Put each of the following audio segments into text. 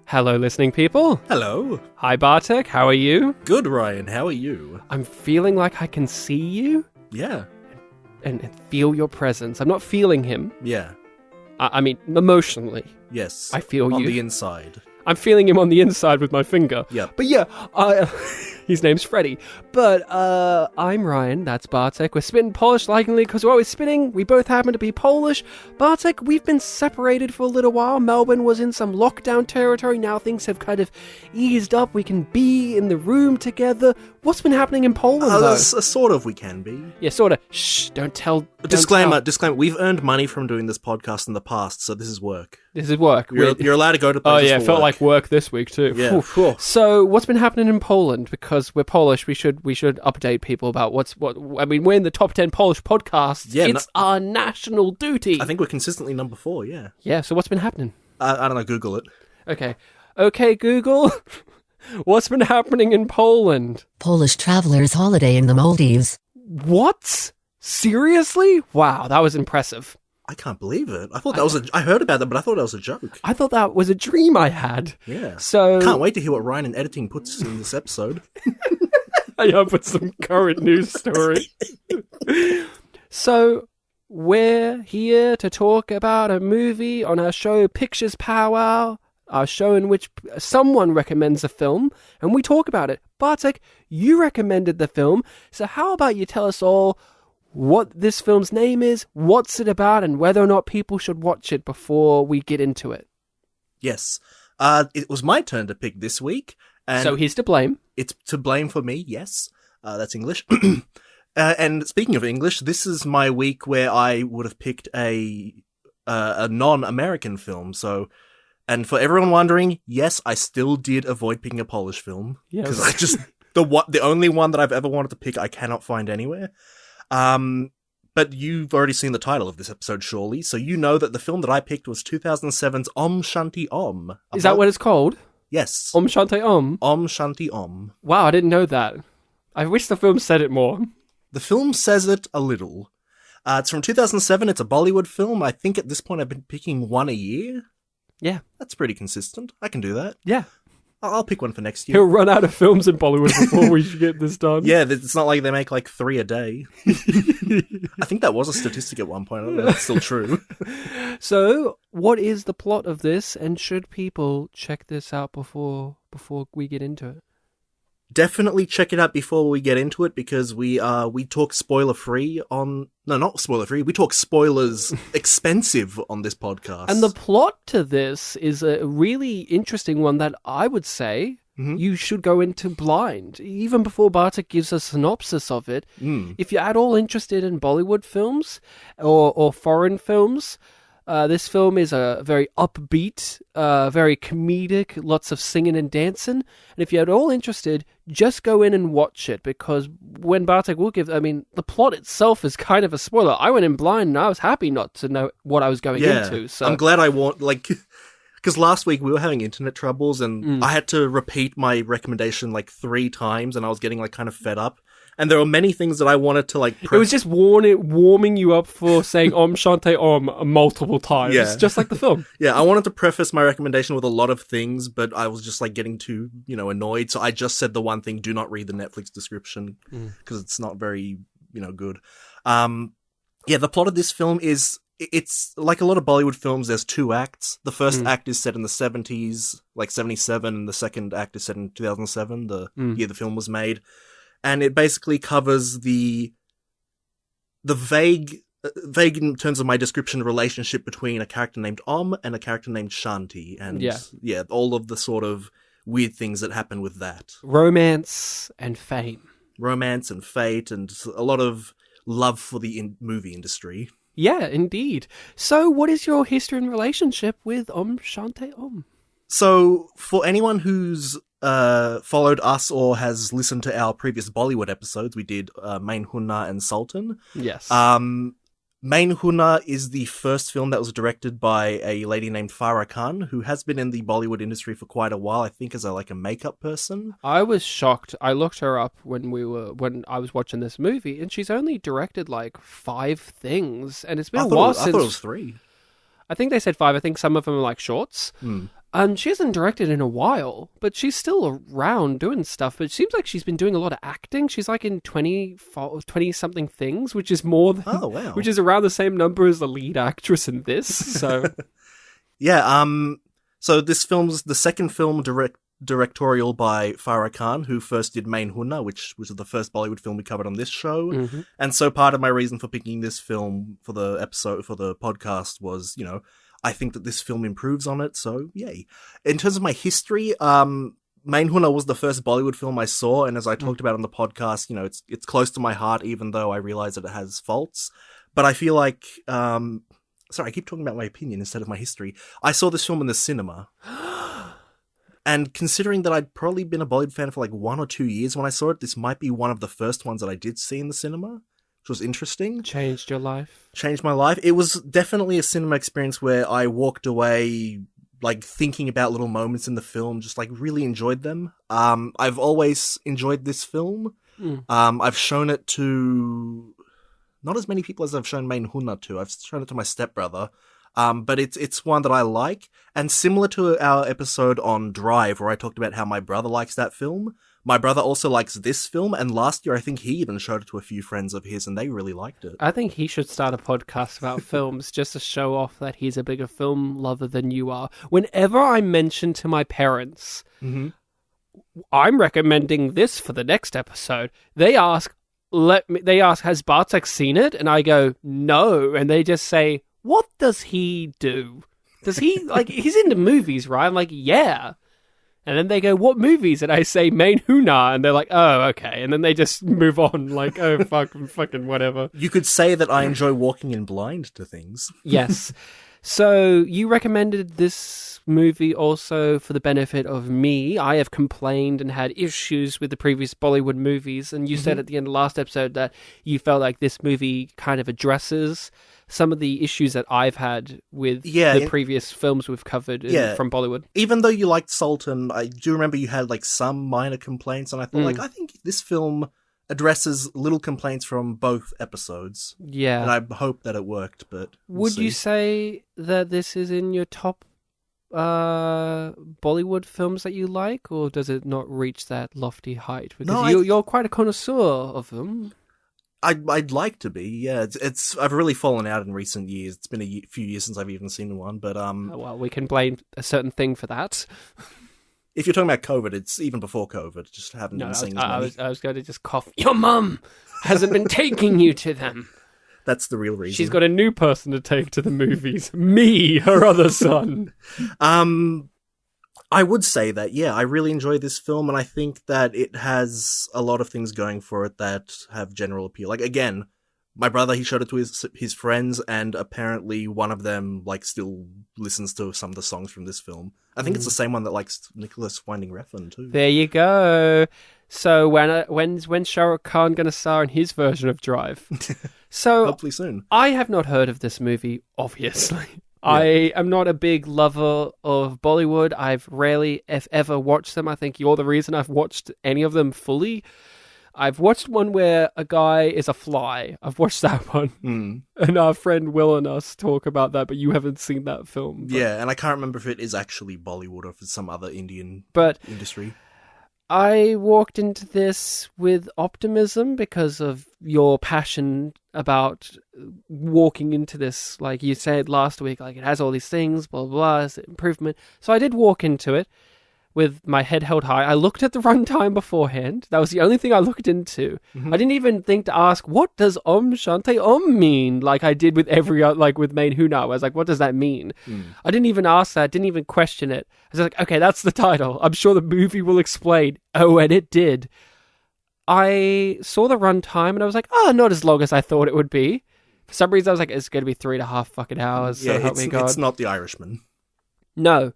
Hello, listening people. Hello. Hi, Bartek. How are you? Good, Ryan. How are you? I'm feeling like I can see you Yeah. and feel your presence. I'm not feeling him. Yeah. I mean, emotionally. Yes. I feel on you. the inside. I'm feeling him on the inside with my finger. Yep. But yeah, his name's Freddy. But I'm Ryan, that's Bartek. We're spitting Polish likingly because we're always spitting. We both happen to be Polish. Bartek, we've been separated for a little while. Melbourne was in some lockdown territory. Now things have kind of eased up. We can be in the room together. What's been happening in Poland, though? Sort of we can be. Yeah, sort of. Shh, don't tell. Disclaimer. We've earned money from doing this podcast in the past, so this is work. This is work. You're allowed to go to places. Oh yeah, for felt work. like work this week too. Yeah. So what's been happening in Poland? Because we're Polish, we should update people about what. I mean, we're in the top 10 Polish podcasts. Yeah, it's our national duty. I think we're consistently number 4. Yeah. Yeah. So what's been happening? I don't know. Google it. Okay, Google. What's been happening in Poland? Polish travelers holiday in the Maldives. What? Seriously? Wow, that was impressive. I can't believe it. I thought that was I heard about that, but I thought that was a joke. I thought that was a dream I had. Yeah. So Can't wait to hear what Ryan in editing puts in this episode. I hope it's some current news story. So, we're here to talk about a movie on our show Pictures Powwow, our show in which someone recommends a film, and we talk about it. Bartek, you recommended the film, so how about you tell us all what this film's name is, what's it about, and whether or not people should watch it before we get into it. Yes. It was my turn to pick this week. And So he's to blame. It's to blame for me, yes. That's English. And speaking of English, this is my week where I would have picked a non-American film. So, and for everyone wondering, yes, I still did avoid picking a Polish film. Yes. Because I just, the only one that I've ever wanted to pick, I cannot find anywhere. But you've already seen the title of this episode, surely. So you know that the film that I picked was 2007's Shanti Om. Is that what it's called? Yes. Shanti Om? Shanti Om. Wow, I didn't know that. I wish the film said it more. The film says it a little. It's from 2007. It's a Bollywood film. I think at this point I've been picking one a year. Yeah. That's pretty consistent. I can do that. Yeah. I'll pick one for next year. He'll run out of films in Bollywood before we get this done. Yeah, it's not like they make like 3 a day. I think that was a statistic at one point. I don't know if it's still true. So, what is the plot of this, and should people check this out before we get into it? Definitely check it out before we get into it, because we talk spoiler-free on... No, not spoiler-free. We talk spoilers expensive on this podcast. And the plot to this is a really interesting one that I would say you should go into blind. Even before Bartek gives a synopsis of it, if you're at all interested in Bollywood films or foreign films, this film is a very upbeat, very comedic, lots of singing and dancing. And if you're at all interested, just go in and watch it, because when Bartek will give, I mean, the plot itself is kind of a spoiler. I went in blind and I was happy not to know what I was going into. So I'm glad because last week we were having internet troubles and I had to repeat my recommendation like 3 times and I was getting like kind of fed up. And there were many things that I wanted to like... It was just warming you up for saying Shanti Om multiple times, just like the film. Yeah, I wanted to preface my recommendation with a lot of things, but I was just like getting too, annoyed. So I just said the one thing: do not read the Netflix description, because it's not very, good. The plot of this film is, it's like a lot of Bollywood films. There's 2 acts. The first act is set in the 70s, like 77, and the second act is set in 2007, the year the film was made. And it basically covers the vague in terms of my description, relationship between a character named Om and a character named Shanti. And all of the sort of weird things that happen with that. Romance and fame. Romance and fate, and a lot of love for the movie industry. Yeah, indeed. So what is your history and relationship with Shanti Om? So for anyone who's followed us or has listened to our previous Bollywood episodes, we did Main Hunna and Sultan. Yes. Main Hunna is the first film that was directed by a lady named Farah Khan, who has been in the Bollywood industry for quite a while, I think as a makeup person. I was shocked. I looked her up when I was watching this movie, and she's only directed 5 things, and it's been a while since... I thought it was 3. I think they said 5. I think some of them are shorts. And she hasn't directed in a while, but she's still around doing stuff. But it seems like she's been doing a lot of acting. She's like in 20-something things, which is more than, which is around the same number as the lead actress in this. So, yeah. So this film's the second film directorial by Farah Khan, who first did Main Hunna, which was the first Bollywood film we covered on this show. Mm-hmm. And so part of my reason for picking this film for the podcast was, I think that this film improves on it, so yay. In terms of my history, Main Hunna was the first Bollywood film I saw, and as I talked about on the podcast, it's close to my heart, even though I realize that it has faults. But I feel like, sorry, I keep talking about my opinion instead of my history. I saw this film in the cinema. And considering that I'd probably been a Bollywood fan for like 1 or 2 years when I saw it, this might be one of the first ones that I did see in the cinema. Which was interesting. Changed your life? Changed my life. It was definitely a cinema experience where I walked away like thinking about little moments in the film, just like really enjoyed them. I've always enjoyed this film. I've shown it to not as many people as I've shown Main Hunna to. I've shown it to my stepbrother. But it's one that I like. And similar to our episode on Drive, where I talked about how my brother likes that film, my brother also likes this film, and last year I think he even showed it to a few friends of his, and they really liked it. I think he should start a podcast about films just to show off that he's a bigger film lover than you are. Whenever I mention to my parents, I'm recommending this for the next episode, they ask, has Bartek seen it? And I go, no. And they just say, what does he do? Does he, he's into movies, right? I'm like, yeah. And then they go, what movies? And I say, Main Hunna. And they're like, oh, okay. And then they just move on, like, oh, fucking whatever. You could say that I enjoy walking in blind to things. Yes. So you recommended this movie also for the benefit of me. I have complained and had issues with the previous Bollywood movies. And you said at the end of last episode that you felt like this movie kind of addresses some of the issues that I've had with the previous films we've covered from Bollywood. Even though you liked Sultan, I do remember you had like some minor complaints, and I thought I think this film addresses little complaints from both episodes. Yeah. And I hope that it worked, but would you say that this is in your top Bollywood films that you like, or does it not reach that lofty height? Because you're quite a connoisseur of them. I'd like to be, yeah. I've really fallen out in recent years. It's been a few years since I've even seen one, but well, we can blame a certain thing for that. If you're talking about COVID, it's even before COVID. Just haven't been seeing as many. I was going to just cough. Your mum hasn't been taking you to them. That's the real reason. She's got a new person to take to the movies. Me, her other son. I would say that, yeah, I really enjoy this film, and I think that it has a lot of things going for it that have general appeal. Like, again, my brother, he showed it to his friends, and apparently one of them, still listens to some of the songs from this film. I think it's the same one that likes Nicholas Winding Refn, too. There you go. So when's Shah Rukh Khan going to star in his version of Drive? So hopefully soon. I have not heard of this movie, obviously. Yeah. I am not a big lover of Bollywood. I've rarely, if ever, watched them. I think you're the reason I've watched any of them fully. I've watched one where a guy is a fly. I've watched that one. And our friend Will and us talk about that, but you haven't seen that film. Yeah, and I can't remember if it is actually Bollywood or if it's some other Indian industry. I walked into this with optimism because of your passion about walking into this. Like you said last week, it has all these things, blah, blah, blah, it's an improvement. So I did walk into it with my head held high. I looked at the runtime beforehand. That was the only thing I looked into. I didn't even think to ask, what does Om Shanti Om mean? Like I did with every with Main Hunna. I was like, what does that mean? I didn't even ask that. Didn't even question it. I was like, okay, that's the title. I'm sure the movie will explain. Oh, and it did. I saw the runtime and I was like, not as long as I thought it would be. For some reason, I was like, it's going to be 3.5 fucking hours. Yeah, so help me God. It's not The Irishman. No.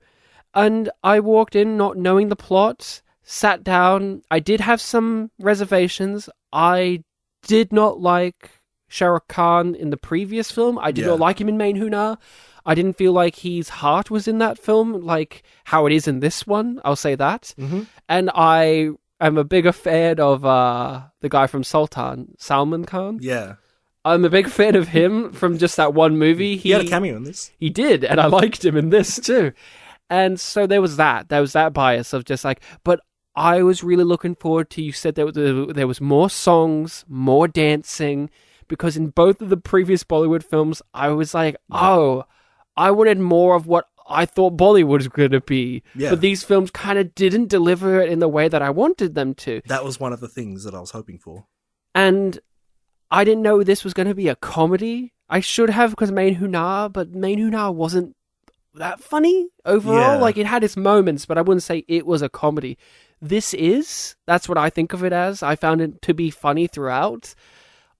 And I walked in not knowing the plot, sat down. I did have some reservations. I did not like Shah Rukh Khan in the previous film. I did not like him in Main Hunna. I didn't feel like his heart was in that film, like how it is in this one. I'll say that. And I am a bigger fan of the guy from Sultan, Salman Khan. Yeah. I'm a big fan of him from just that one movie. He had a cameo in this. He did, and I liked him in this too. And so there was that bias of just like, but I was really looking forward to, you said there was more songs, more dancing, because in both of the previous Bollywood films, I was like, oh, I wanted more of what I thought Bollywood was going to be. Yeah. But these films kind of didn't deliver it in the way that I wanted them to. That was one of the things that I was hoping for. And I didn't know this was going to be a comedy. I should have, because Main Hunar, but Main Hunar wasn't that funny overall. Like, it had its moments, but I wouldn't say it was a comedy. That's what I think of it as. I found it to be funny throughout.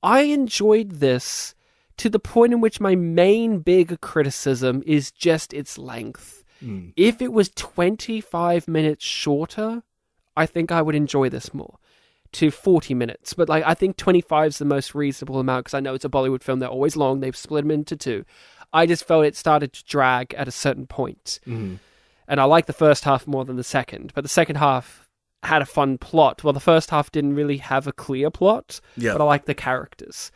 I enjoyed this to the point in which my main big criticism is just its length. If it was 25 minutes shorter, I think I would enjoy this more. To 40 minutes. But like, I think 25 is the most reasonable amount, because I know it's a Bollywood film. They're always long. They've split them into two. I just felt it started to drag at a certain point. And I like the first half more than the second. But the second half had a fun plot. Well, the first half didn't really have a clear plot, but I like the characters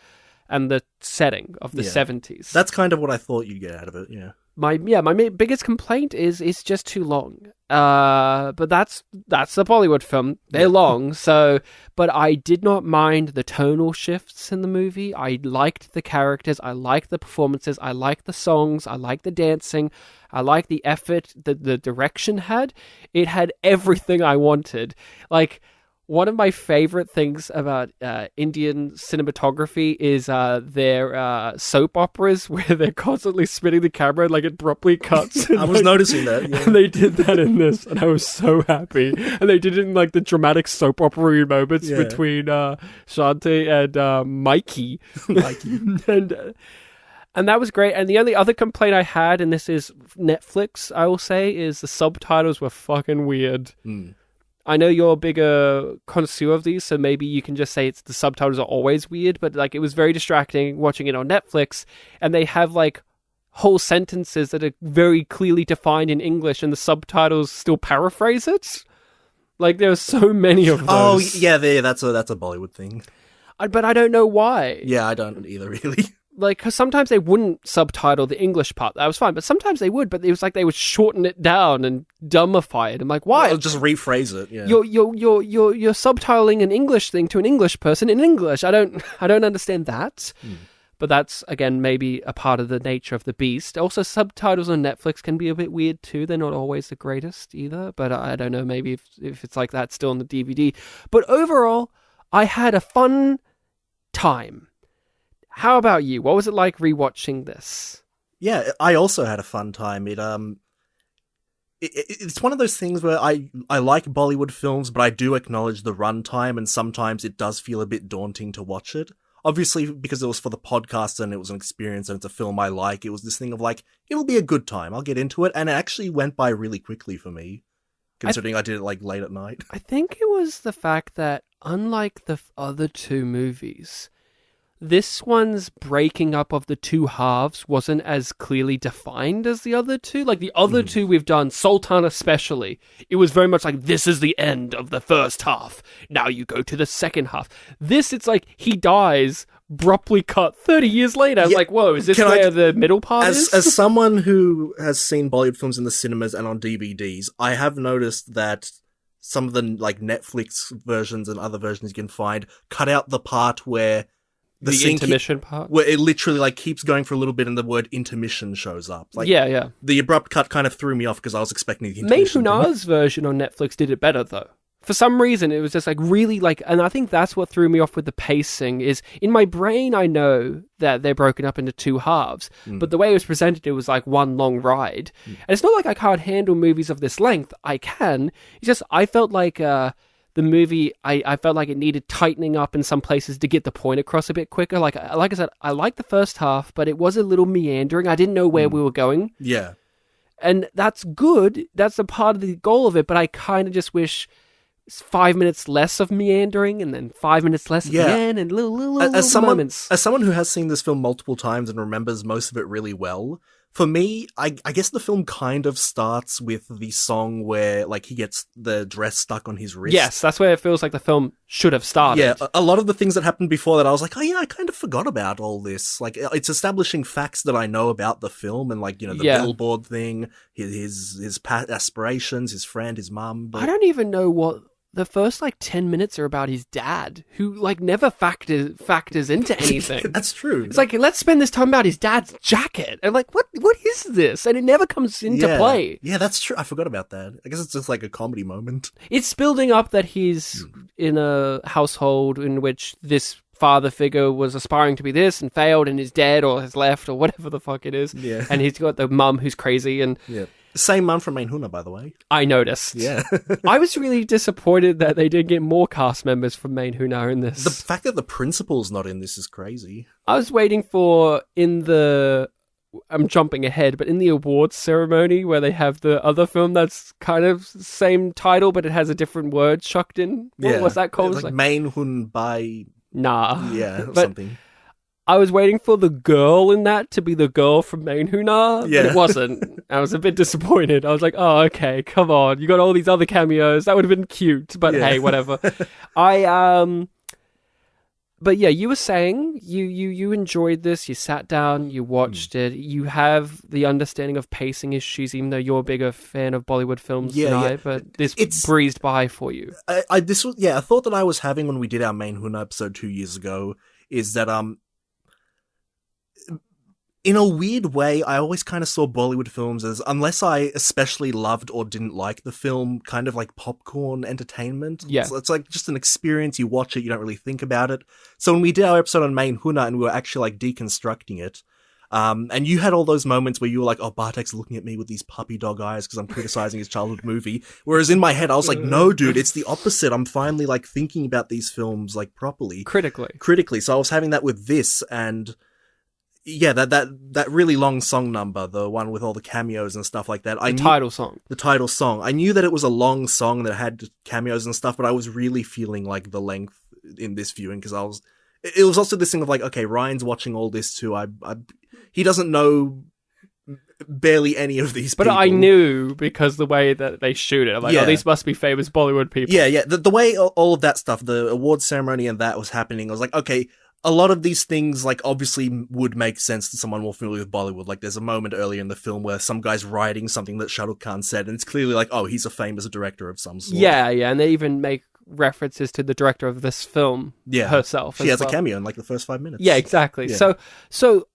and the setting of the 70s. That's kind of what I thought you'd get out of it, yeah. My biggest complaint is it's just too long. But that's the Bollywood film. They're long, so... But I did not mind the tonal shifts in the movie. I liked the characters. I liked the performances. I liked the songs. I liked the dancing. I liked the effort that the direction had. It had everything I wanted. Like, one of my favorite things about Indian cinematography is their soap operas, where they're constantly spinning the camera and like it abruptly cuts. I was noticing that. Yeah. And they did that in this, and I was so happy. And they did it in like the dramatic soap opera moments between Shanti and Mikey. And that was great. And the only other complaint I had, and this is Netflix, I will say, is the subtitles were fucking weird. I know you're a bigger connoisseur of these, so maybe you can just say the subtitles are always weird, but like, it was very distracting watching it on Netflix, and they have like whole sentences that are very clearly defined in English, and the subtitles still paraphrase it. Like, there are so many of those. Oh yeah, that's a Bollywood thing. But I don't know why. Yeah, I don't either, really. Like, because sometimes they wouldn't subtitle the English part. That was fine. But sometimes they would. But it was like they would shorten it down and dumbify it. I'm like, why? Well, just rephrase it. Yeah. You're subtitling an English thing to an English person in English. I don't understand that. But that's, again, maybe a part of the nature of the beast. Also, subtitles on Netflix can be a bit weird too. They're not always the greatest either. But I don't know. Maybe if it's like that still on the DVD. But overall, I had a fun time. How about you? What was it like rewatching this? Yeah, I also had a fun time. It's one of those things where I like Bollywood films, but I do acknowledge the runtime, and sometimes it does feel a bit daunting to watch it. Obviously, because it was for the podcast and it was an experience and it's a film I like, it was this thing of like, it'll be a good time. I'll get into it. And it actually went by really quickly for me, considering I did it like late at night. I think it was the fact that, unlike the other two movies, this one's breaking up of the two halves wasn't as clearly defined as the other two. Like, the other two we've done, Sultan especially, it was very much like, this is the end of the first half. Now you go to the second half. This, it's like, he dies, abruptly cut 30 years later. I was like, whoa, is this where the middle part is? As someone who has seen Bollywood films in the cinemas and on DVDs, I have noticed that some of the like Netflix versions and other versions you can find cut out the part where the intermission part? Where it literally like keeps going for a little bit and the word intermission shows up. Like, yeah. The abrupt cut kind of threw me off because I was expecting the intermission. Main Hunar's version on Netflix did it better, though. For some reason, it was just like really like, and I think that's what threw me off with the pacing is, in my brain, I know that they're broken up into two halves, but the way it was presented, it was like one long ride. And it's not like I can't handle movies of this length. I can. It's just, I felt like, the movie, I felt like it needed tightening up in some places to get the point across a bit quicker. Like I said, I liked the first half, but it was a little meandering. I didn't know where we were going. Yeah. And that's good. That's a part of the goal of it, but I kind of just wish 5 minutes less of meandering and then 5 minutes less again and little moments. As someone who has seen this film multiple times and remembers most of it really well, For me, I guess the film kind of starts with the song where, like, he gets the dress stuck on his wrist. Yes, that's where it feels like the film should have started. Yeah, a lot of the things that happened before that, I was like, oh yeah, I kind of forgot about all this. Like, it's establishing facts that I know about the film, and like, you know, the billboard thing, his aspirations, his friend, his mum. But... I don't even know what the first like 10 minutes are about his dad, who like never factors into anything. That's true. It's like, let's spend this time about his dad's jacket. And like, what is this? And it never comes into play. Yeah, that's true. I forgot about that. I guess it's just like a comedy moment. It's building up that he's in a household in which this father figure was aspiring to be this and failed and is dead or has left or whatever the fuck it is. Yeah. And he's got the mum who's crazy and... Yeah. Same mum from Main Huna, by the way. I noticed. Yeah. I was really disappointed that they didn't get more cast members from Main Huna in this. The fact that the principal's not in this is crazy. I was waiting for, I'm jumping ahead, but in the awards ceremony where they have the other film that's kind of same title, but it has a different word chucked in. What was that called? Like Main Hun by... Nah. Yeah, or something. I was waiting for the girl in that to be the girl from Main Huna, but it wasn't. I was a bit disappointed. I was like, oh, okay, come on. You got all these other cameos. That would have been cute, but hey, whatever. But yeah, you were saying you enjoyed this. You sat down, you watched it. You have the understanding of pacing issues, even though you're a bigger fan of Bollywood films than I. But this breezed by for you. A thought that I was having when we did our Main Huna episode 2 years ago is that in a weird way, I always kind of saw Bollywood films as, unless I especially loved or didn't like the film, kind of like popcorn entertainment. Yeah. It's like just an experience. You watch it, you don't really think about it. So when we did our episode on Main Huna and we were actually like deconstructing it, and you had all those moments where you were like, oh, Bartek's looking at me with these puppy dog eyes because I'm criticizing his childhood movie. Whereas in my head, I was like, no, dude, it's the opposite. I'm finally like thinking about these films like properly. Critically. So I was having that with this, and... yeah, that really long song number, the one with all the cameos and stuff like that. The title song. I knew that it was a long song that had cameos and stuff, but I was really feeling like the length in this viewing because it was also this thing of like, okay, Ryan's watching all this too. He doesn't know barely any of these people. But I knew because the way that they shoot it. I'm like, oh, these must be famous Bollywood people. Yeah. The way all of that stuff, the awards ceremony and that was happening, I was like, okay, a lot of these things, like, obviously would make sense to someone more familiar with Bollywood. Like, there's a moment earlier in the film where some guy's writing something that Shah Rukh Khan said, and it's clearly like, oh, he's a famous director of some sort. Yeah, and they even make references to the director of this film herself. She has a cameo in, like, the first 5 minutes. Yeah, exactly. Yeah. So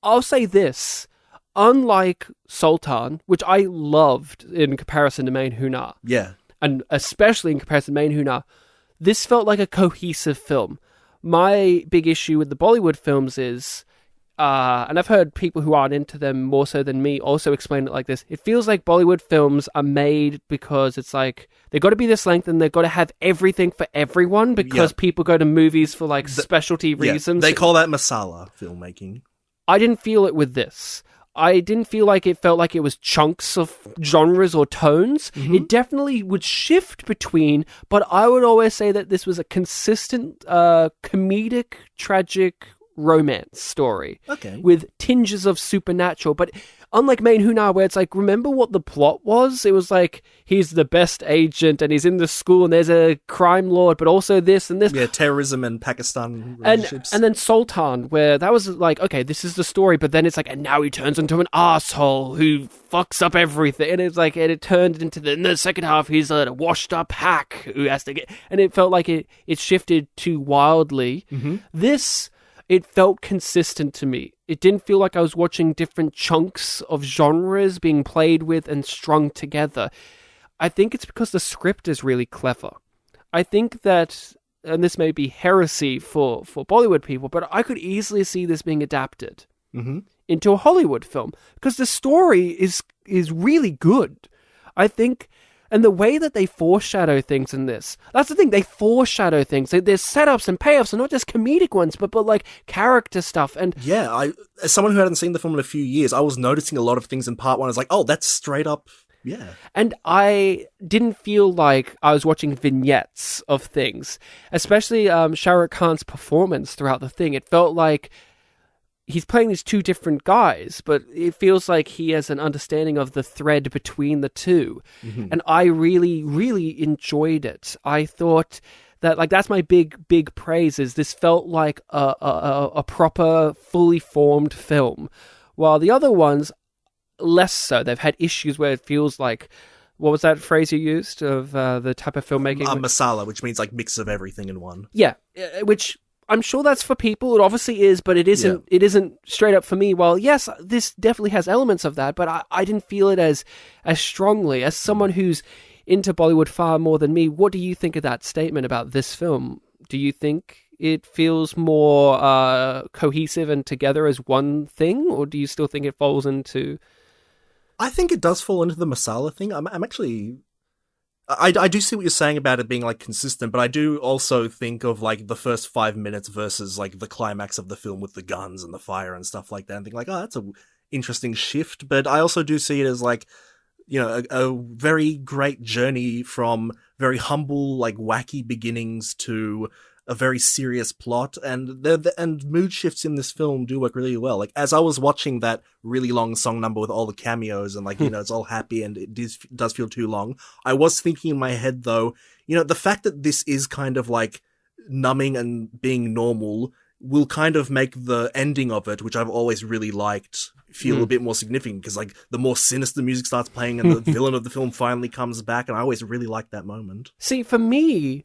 I'll say this. Unlike Sultan, which I loved in comparison to Main Huna. Yeah. And especially in comparison to Main Huna, this felt like a cohesive film. My big issue with the Bollywood films is, and I've heard people who aren't into them more so than me also explain it like this, it feels like Bollywood films are made because it's like, they've got to be this length and they've got to have everything for everyone because people go to movies for like specialty reasons. They call that masala filmmaking. I didn't feel it with this. I didn't feel like it felt like it was chunks of genres or tones. Mm-hmm. It definitely would shift between, but I would always say that this was a consistent comedic, tragic romance story. Okay. With tinges of supernatural. But unlike Main Huna, where it's like, remember what the plot was? It was like, he's the best agent and he's in the school and there's a crime lord, but also this and this. Yeah, terrorism and Pakistan relationships. And then Sultan, where that was like, okay, this is the story, but then it's like, and now he turns into an asshole who fucks up everything. And it's like, and it turned into in the second half, he's a washed up hack who has to get, and it felt like it shifted too wildly. Mm-hmm. It felt consistent to me. It didn't feel like I was watching different chunks of genres being played with and strung together. I think it's because the script is really clever. I think that, and this may be heresy for Bollywood people, but I could easily see this being adapted into a Hollywood film because the story is really good. I think... And the way that they foreshadow things in this, that's the thing, they foreshadow things. There's setups and payoffs, and not just comedic ones, but like character stuff. And yeah, as someone who hadn't seen the film in a few years, I was noticing a lot of things in part one. I was like, oh, that's straight up, yeah. And I didn't feel like I was watching vignettes of things, especially Shah Rukh Khan's performance throughout the thing. It felt like he's playing these two different guys, but it feels like he has an understanding of the thread between the two. And I really, really enjoyed it. I thought that, like, that's my big praise, is this felt like a proper, fully formed film, while the other ones, less so. They've had issues where it feels like, what was that phrase you used of the type of filmmaking? Masala, which means like mix of everything in one. Yeah, which I'm sure that's for people. It obviously is, but it isn't. Yeah. It isn't straight up for me. Well, yes, this definitely has elements of that, but I didn't feel it as strongly. As someone who's into Bollywood far more than me, what do you think of that statement about this film? Do you think it feels more cohesive and together as one thing, or do you still think it falls into... I think it does fall into the masala thing. I'm actually... I do see what you're saying about it being, like, consistent, but I do also think of, like, the first 5 minutes versus, like, the climax of the film with the guns and the fire and stuff like that, and think, like, oh, that's a interesting shift. But I also do see it as, like, you know, a very great journey from very humble, like, wacky beginnings to a very serious plot, and and mood shifts in this film do work really well. Like, as I was watching that really long song number with all the cameos and, like, you know, it's all happy and it does feel too long, I was thinking in my head, though, you know, the fact that this is kind of, like, numbing and being normal will kind of make the ending of it, which I've always really liked, feel a bit more significant, because, like, the more sinister music starts playing and the villain of the film finally comes back, and I always really liked that moment. See, for me,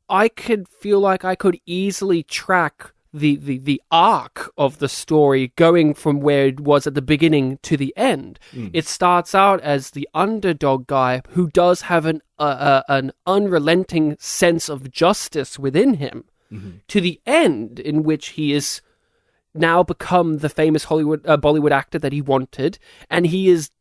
I could feel like I could easily track the arc of the story going from where it was at the beginning to the end. It starts out as the underdog guy who does have an unrelenting sense of justice within him, to the end in which he is now become the famous Bollywood actor that he wanted, and he is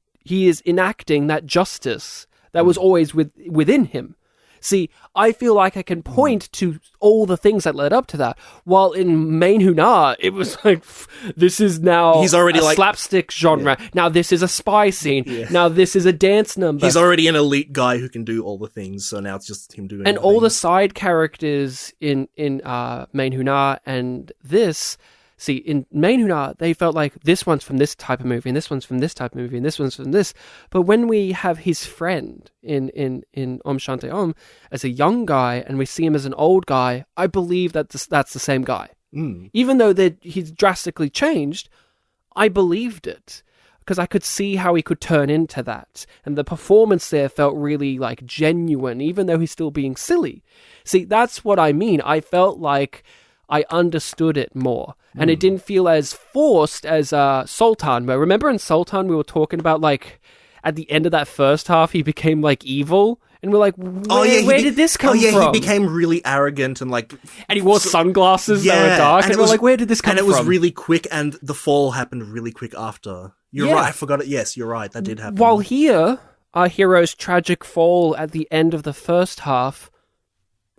enacting that justice that was always within him. See, I feel like I can point to all the things that led up to that. While in Main Hunar, it was like, this is now he's already like slapstick genre. Yeah. Now this is a spy scene. Yeah. Now this is a dance number. He's already an elite guy who can do all the things. So now it's just him doing. And all the side characters in Main Hunar and this. See, in Main Hunar, they felt like this one's from this type of movie, and this one's from this type of movie, and this one's from this. But when we have his friend in Om Shanti Om as a young guy, and we see him as an old guy, I believe that that's the same guy. Even though he's drastically changed, I believed it. Because I could see how he could turn into that. And the performance there felt really, like, genuine, even though he's still being silly. See, that's what I mean. I felt like I understood it more. And it didn't feel as forced as Sultan. But remember in Sultan, we were talking about, like, at the end of that first half, he became, like, evil. And we're like, where did this come from? He became really arrogant and, like... And he wore sunglasses that were dark. And we're like, where did this come from? And it was really quick, and the fall happened really quick after. You're right, I forgot it. Yes, you're right, that did happen. While here, our hero's tragic fall at the end of the first half,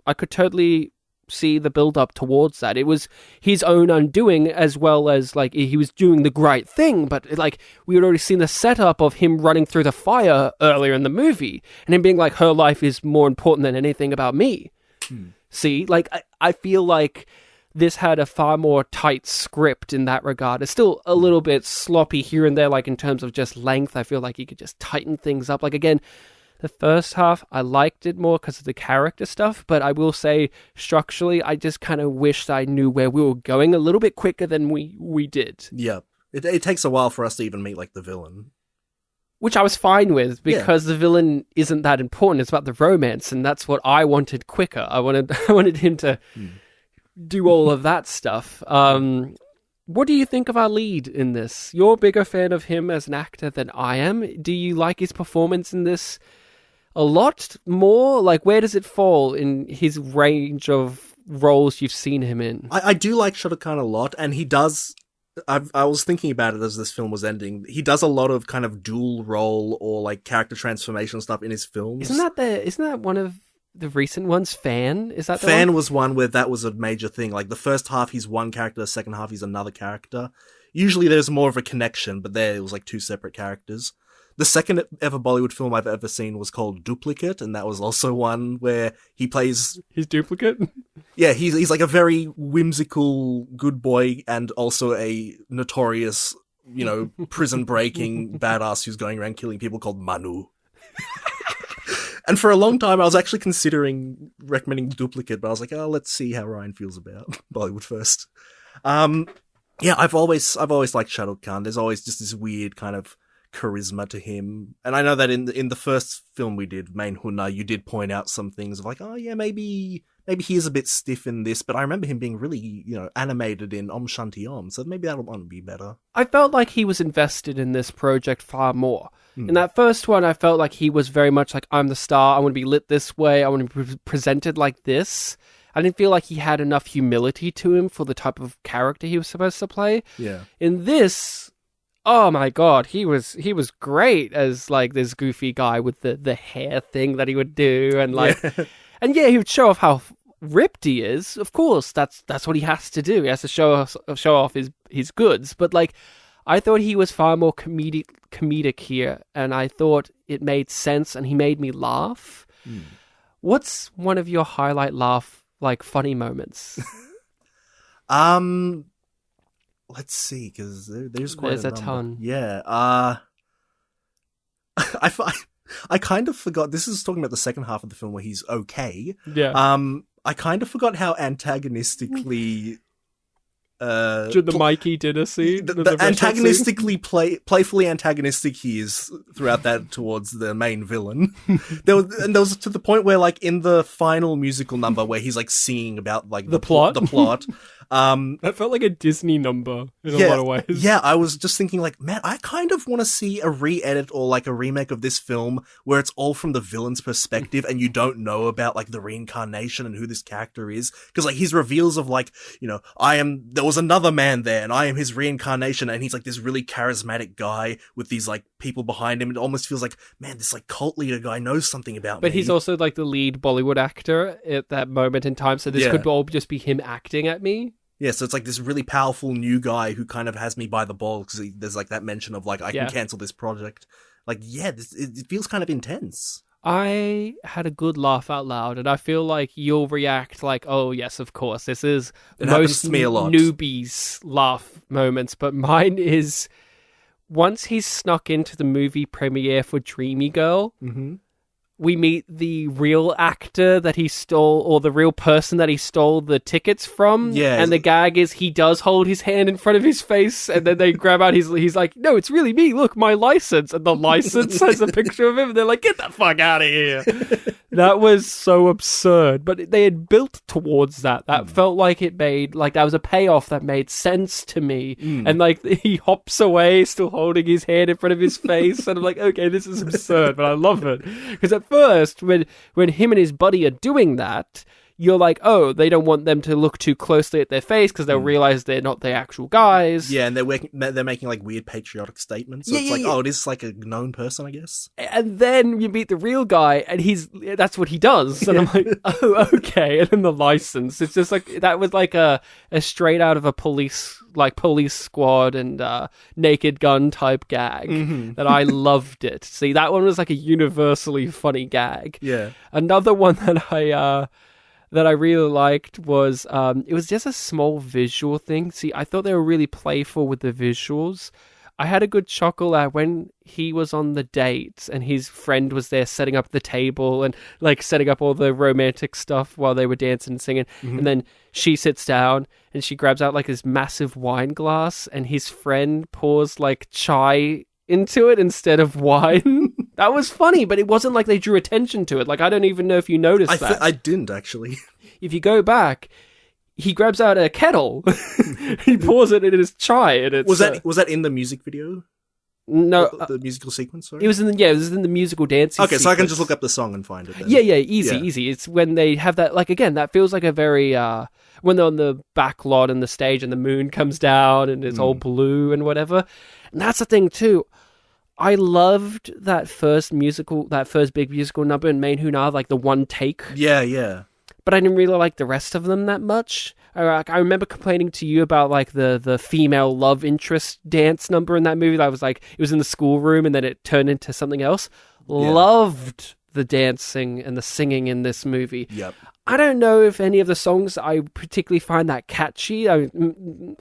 I could totally see the build-up towards that. It was his own undoing, as well as, like, he was doing the right thing, but, like, we had already seen the setup of him running through the fire earlier in the movie, and him being like, her life is more important than anything about me. See, like, I feel like this had a far more tight script in that regard. It's still a little bit sloppy here and there, like, in terms of just length. I feel like he could just tighten things up. Like, again, the first half, I liked it more because of the character stuff, but I will say, structurally, I just kind of wished I knew where we were going a little bit quicker than we did. Yeah. It takes a while for us to even meet, like, the villain. Which I was fine with, because the villain isn't that important. It's about the romance, and that's what I wanted quicker. I wanted him to do all of that stuff. What do you think of our lead in this? You're a bigger fan of him as an actor than I am. Do you like his performance in this a lot more? Like, where does it fall in his range of roles you've seen him in? I do like Shah Rukh Khan a lot, and he does... I was thinking about it as this film was ending. He does a lot of kind of dual role or, like, character transformation stuff in his films. Isn't that one of the recent ones? Fan? Is that the Fan one? was one where that was a major thing. Like, the first half he's one character, the second half he's another character. Usually there's more of a connection, but there it was like two separate characters. The second ever Bollywood film I've ever seen was called Duplicate, and that was also one where he plays... His duplicate? Yeah, he's like a very whimsical good boy and also a notorious, prison-breaking badass who's going around killing people called Manu. And for a long time, I was actually considering recommending Duplicate, but I was like, oh, let's see how Ryan feels about Bollywood first. Yeah, I've always liked Shah Rukh Khan. There's always just this weird kind of charisma to him. And I know that in the first film we did, Main Hunna, you did point out some things of like, oh yeah, maybe he is a bit stiff in this, but I remember him being really, animated in Om Shanti Om, so maybe that'll want to be better. I felt like he was invested in this project far more. In that first one, I felt like he was very much like, I'm the star, I want to be lit this way, I want to be presented like this. I didn't feel like he had enough humility to him for the type of character he was supposed to play. Yeah. In this, oh my god, he was great as like this goofy guy with the hair thing that he would do, and like, and yeah, he would show off how ripped he is. Of course, that's what he has to do. He has to show off his goods. But like, I thought he was far more comedic here, and I thought it made sense, and he made me laugh. What's one of your highlight laugh like funny moments? Let's see, because there's quite a ton. Yeah. I kind of forgot. This is talking about the second half of the film where he's okay. Yeah. I kind of forgot how antagonistically. During the Mikey dinner scene, the antagonistically playfully antagonistic he is throughout that towards the main villain. There was to the point where, like, in the final musical number where he's like singing about like the plot. That felt like a Disney number in a lot of ways. Yeah, I was just thinking like, man, I kind of want to see a re-edit or like a remake of this film where it's all from the villain's perspective and you don't know about like the reincarnation and who this character is. Because like his reveals of like, there was another man there and I am his reincarnation, and he's like this really charismatic guy with these like people behind him. It almost feels like, man, this like cult leader guy knows something about me. But he's also like the lead Bollywood actor at that moment in time, so this could all just be him acting at me. Yeah, so it's like this really powerful new guy who kind of has me by the balls because there's like that mention of like, I can cancel this project. Like, yeah, it feels kind of intense. I had a good laugh out loud, and I feel like you'll react like, oh yes, of course, this is most to me a lot. Newbies laugh moments, but mine is once he's snuck into the movie premiere for Dreamy Girl, we meet the real actor that he stole, or the real person that he stole the tickets from. Yeah. And the gag is he does hold his hand in front of his face, and then they grab out he's like, no, it's really me. Look, my license. And the license has a picture of him. And they're like, get the fuck out of here. That was so absurd. But they had built towards that. That felt like it made, like that was a payoff that made sense to me. And like he hops away, still holding his hand in front of his face. And I'm like, okay, this is absurd, but I love it. Because at first, when him and his buddy are doing that, you're like, oh, they don't want them to look too closely at their face because they'll realize they're not the actual guys. Yeah, and they're making like weird patriotic statements. So it's like, oh, it is like a known person, I guess. And then you meet the real guy, and that's what he does. And I'm like, oh, okay. And then the license, it's just like that was like a straight out of a police squad and Naked Gun type gag that I loved it. See, that one was like a universally funny gag. Yeah. Another one that I really liked was, it was just a small visual thing. See, I thought they were really playful with the visuals. I had a good chuckle at when he was on the date and his friend was there setting up the table and like setting up all the romantic stuff while they were dancing and singing. And then she sits down and she grabs out like this massive wine glass and his friend pours like chai into it instead of wine. That was funny, but it wasn't like they drew attention to it. Like, I don't even know if you noticed that. I didn't, actually. If you go back, he grabs out a kettle. He pours it in his chai. And it's, was that in the music video? No. The musical sequence, sorry? It was in the musical dancing Okay, sequence. so I can just look up the song and find it then. Yeah, easy. It's when they have that, like, again, that feels like a very, when they're on the back lot and the stage and the moon comes down and it's all blue and whatever. And that's the thing, too. I loved that first big musical number in Main Hunna, like the one take. Yeah. but I didn't really like the rest of them that much. I remember complaining to you about like the female love interest dance number in that movie. That was like, it was in the schoolroom and then it turned into something else. Yeah. Loved the dancing and the singing in this movie. Yep. I don't know if any of the songs I particularly find that catchy. Om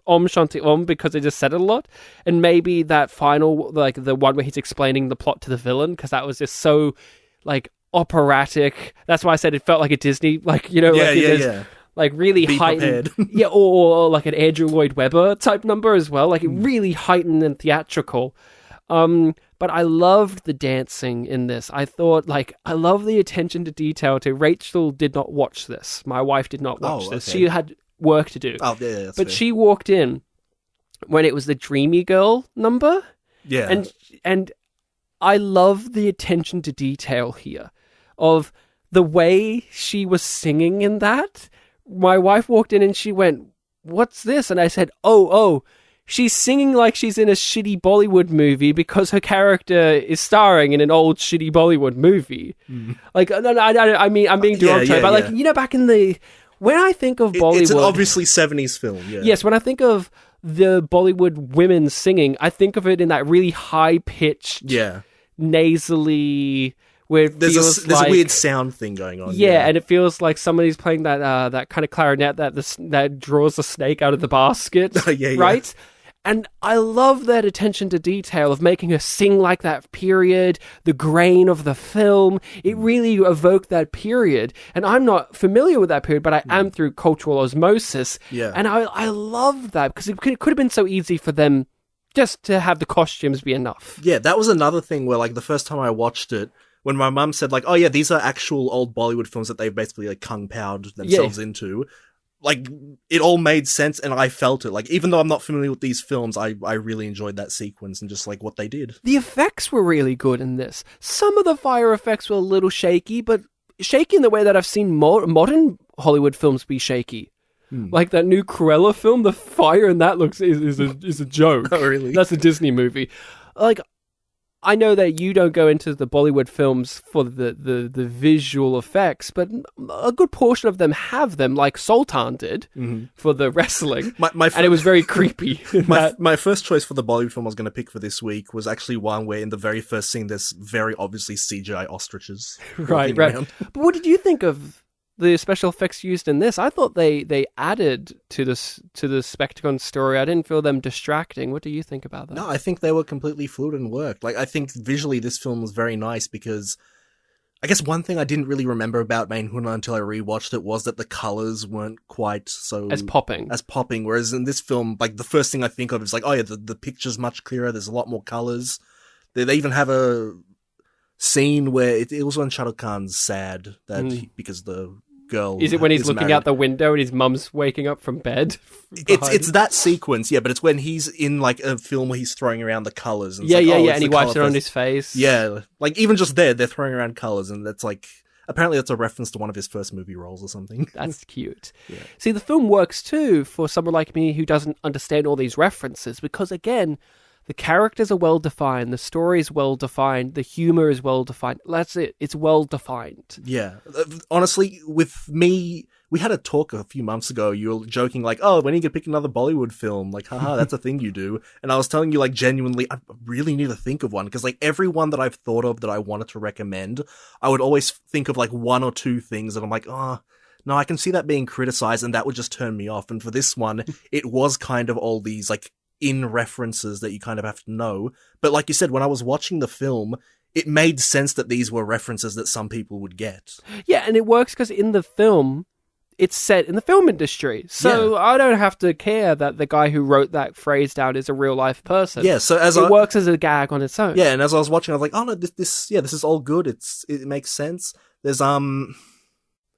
Shanti Om, because I just said it a lot. And maybe that final, like the one where he's explaining the plot to the villain, because that was just so like operatic. That's why I said it felt like a Disney, like, you know, like really Be heightened. Yeah, or like an Andrew Lloyd Webber type number as well. Like really heightened and theatrical. But I loved the dancing in this. I thought, like, I love the attention to detail too. Rachel did not watch this. My wife did not watch this. Okay. She had work to do. Oh, yeah, that's but fair. she walked in when it was the Dreamy Girl number. Yeah. And I love the attention to detail here of the way she was singing in that. My wife walked in and she went, "What's this?" And I said, oh, she's singing like she's in a shitty Bollywood movie because her character is starring in an old shitty Bollywood movie. Like, no, I mean, I'm being derogatory, but like, you know, back in the, when I think of Bollywood, it's an obviously 70s film. Yeah. Yes, when I think of the Bollywood women singing, I think of it in that really high pitched, nasally, where it there's like, a weird sound thing going on. Yeah, and it feels like somebody's playing that kind of clarinet that draws the snake out of the basket. Right? And I love that attention to detail of making her sing like that period, the grain of the film. It really evoked that period. And I'm not familiar with that period, but I am through cultural osmosis. Yeah. And I love that because it could have been so easy for them just to have the costumes be enough. Yeah, that was another thing where, like, the first time I watched it, when my mum said, like, oh yeah, these are actual old Bollywood films that they've basically, like, kung-powered themselves into, like, it all made sense and I felt it. Like, even though I'm not familiar with these films, I really enjoyed that sequence and just, like, what they did. The effects were really good in this. Some of the fire effects were a little shaky, but shaky in the way that I've seen modern Hollywood films be shaky. Like that new Cruella film, the fire in that is a joke. Oh, really? That's a Disney movie. Like, I know that you don't go into the Bollywood films for the visual effects, but a good portion of them have them, like Sultan did for the wrestling. And it was very creepy. My first choice for the Bollywood film I was going to pick for this week was actually one where in the very first scene there's very obviously CGI ostriches. Right. Around. But what did you think of the special effects used in this? I thought they added to the Spectacon story. I didn't feel them distracting. What do you think about that? No, I think they were completely fluid and worked. Like, I think visually this film was very nice because I guess one thing I didn't really remember about Main Huna until I rewatched it was that the colors weren't quite so as popping. Whereas in this film, like, the first thing I think of is like, oh yeah, the picture's much clearer. There's a lot more colors. They even have a scene where it was when Shah Rukh Khan's sad that because the girl is it when he's looking married. out the window and his mum's waking up from bed? It's that sequence, yeah, but it's when he's in like a film where he's throwing around the colors. And and he wipes it on his face. Yeah, like even just they're throwing around colors, and that's like apparently that's a reference to one of his first movie roles or something. That's cute. Yeah. See, the film works too for someone like me who doesn't understand all these references because again, the characters are well defined, the story is well defined, the humor is well defined. That's it. It's well defined. Yeah. Honestly, with me, we had a talk a few months ago. You were joking like, oh, when are you going to pick another Bollywood film? Like, haha, that's a thing you do. And I was telling you, like, genuinely, I really need to think of one. Because, like, every one that I've thought of that I wanted to recommend, I would always think of, like, one or two things that I'm like, oh, no, I can see that being criticized and that would just turn me off. And for this one, it was kind of all these, like, in references that you kind of have to know. But like you said, when I was watching the film, it made sense that these were references that some people would get. Yeah, and it works because in the film, it's set in the film industry. So I don't have to care that the guy who wrote that phrase down is a real life person. Yeah, so it works as a gag on its own. Yeah, and as I was watching, I was like, oh no, this is all good. It makes sense. There's I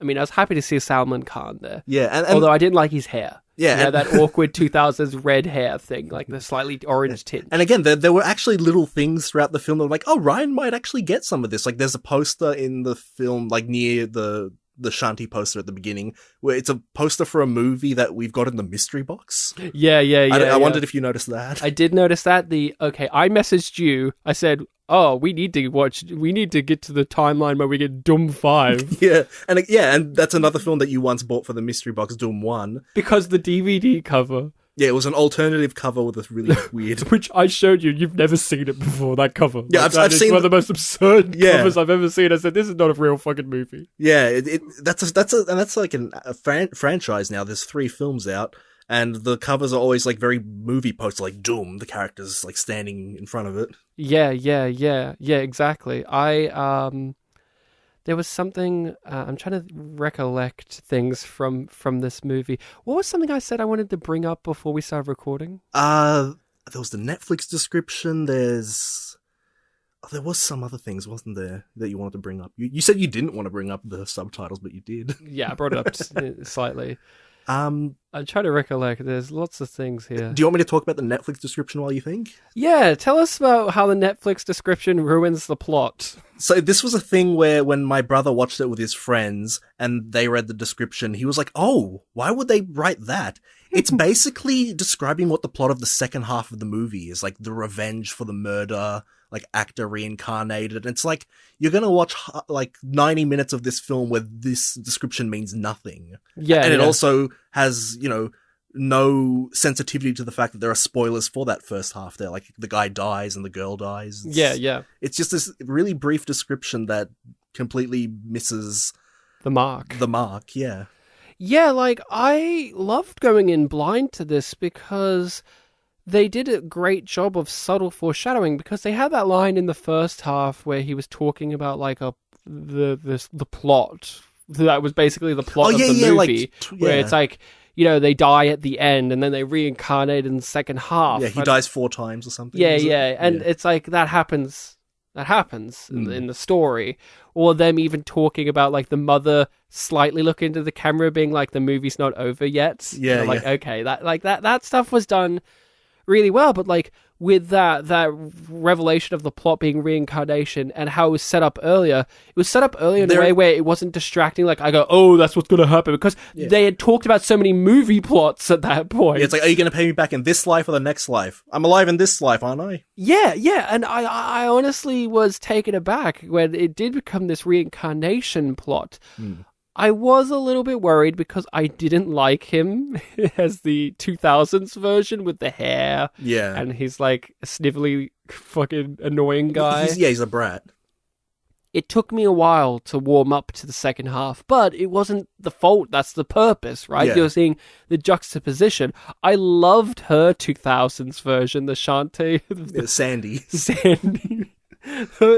mean, I was happy to see Salman Khan there. Yeah, and although I didn't like his hair. Yeah, you know, that awkward 2000s red hair thing, like the slightly orange tint. And again, there were actually little things throughout the film that were like, oh, Ryan might actually get some of this. Like, there's a poster in the film, like, near the the Shanti poster at the beginning, where it's a poster for a movie that we've got in the mystery box. Yeah. I wondered if you noticed that. I did notice that. I messaged you. I said, "Oh, we need to get to the timeline where we get Doom 5." and that's another film that you once bought for the mystery box, Doom 1. Because the DVD cover. Yeah, it was an alternative cover with a really weird... Which I showed you. You've never seen it before, that cover. Yeah, I've seen... one of the most absurd covers I've ever seen. I said, this is not a real fucking movie. Yeah, that's like a franchise now. There's 3 films out, and the covers are always like very movie poster, like Doom, the characters like standing in front of it. Yeah, exactly. There was something, I'm trying to recollect things from this movie. What was something I said I wanted to bring up before we started recording? There was the Netflix description, there was some other things, wasn't there, that you wanted to bring up? You said you didn't want to bring up the subtitles, but you did. Yeah, I brought it up slightly. I'm trying to recollect. There's lots of things here. Do you want me to talk about the Netflix description while you think? Yeah, tell us about how the Netflix description ruins the plot. So this was a thing where when my brother watched it with his friends and they read the description, he was like, oh, why would they write that? It's basically describing what the plot of the second half of the movie is, like the revenge for the murder, like actor reincarnated. And it's like, you're going to watch like 90 minutes of this film where this description means nothing. Yeah. And it also has, no sensitivity to the fact that there are spoilers for that first half there. Like the guy dies and the girl dies. Yeah. It's just this really brief description that completely misses the mark. Yeah. Yeah, like I loved going in blind to this because they did a great job of subtle foreshadowing, because they had that line in the first half where he was talking about like the plot. That was basically the plot of the movie, where it's like, they die at the end and then they reincarnate in the second half. Yeah, he dies 4 times or something. Yeah. And it's like that happens in the story. Or them even talking about like the mother slightly looking into the camera being like, the movie's not over yet. Yeah. Like, okay, that stuff was done really well, but like with that revelation of the plot being reincarnation and how it was set up earlier, in a way where it wasn't distracting. Like I go, oh, that's what's going to happen, because they had talked about so many movie plots at that point. Yeah, it's like, are you going to pay me back in this life or the next life? I'm alive in this life, aren't I? Yeah, and I honestly was taken aback when it did become this reincarnation plot. I was a little bit worried because I didn't like him as the 2000s version with the hair. Yeah. And he's like a snivelly fucking annoying guy. He's a brat. It took me a while to warm up to the second half, but it wasn't the fault. That's the purpose, right? Yeah. You're seeing the juxtaposition. I loved her 2000s version, the Shanti. Sandy.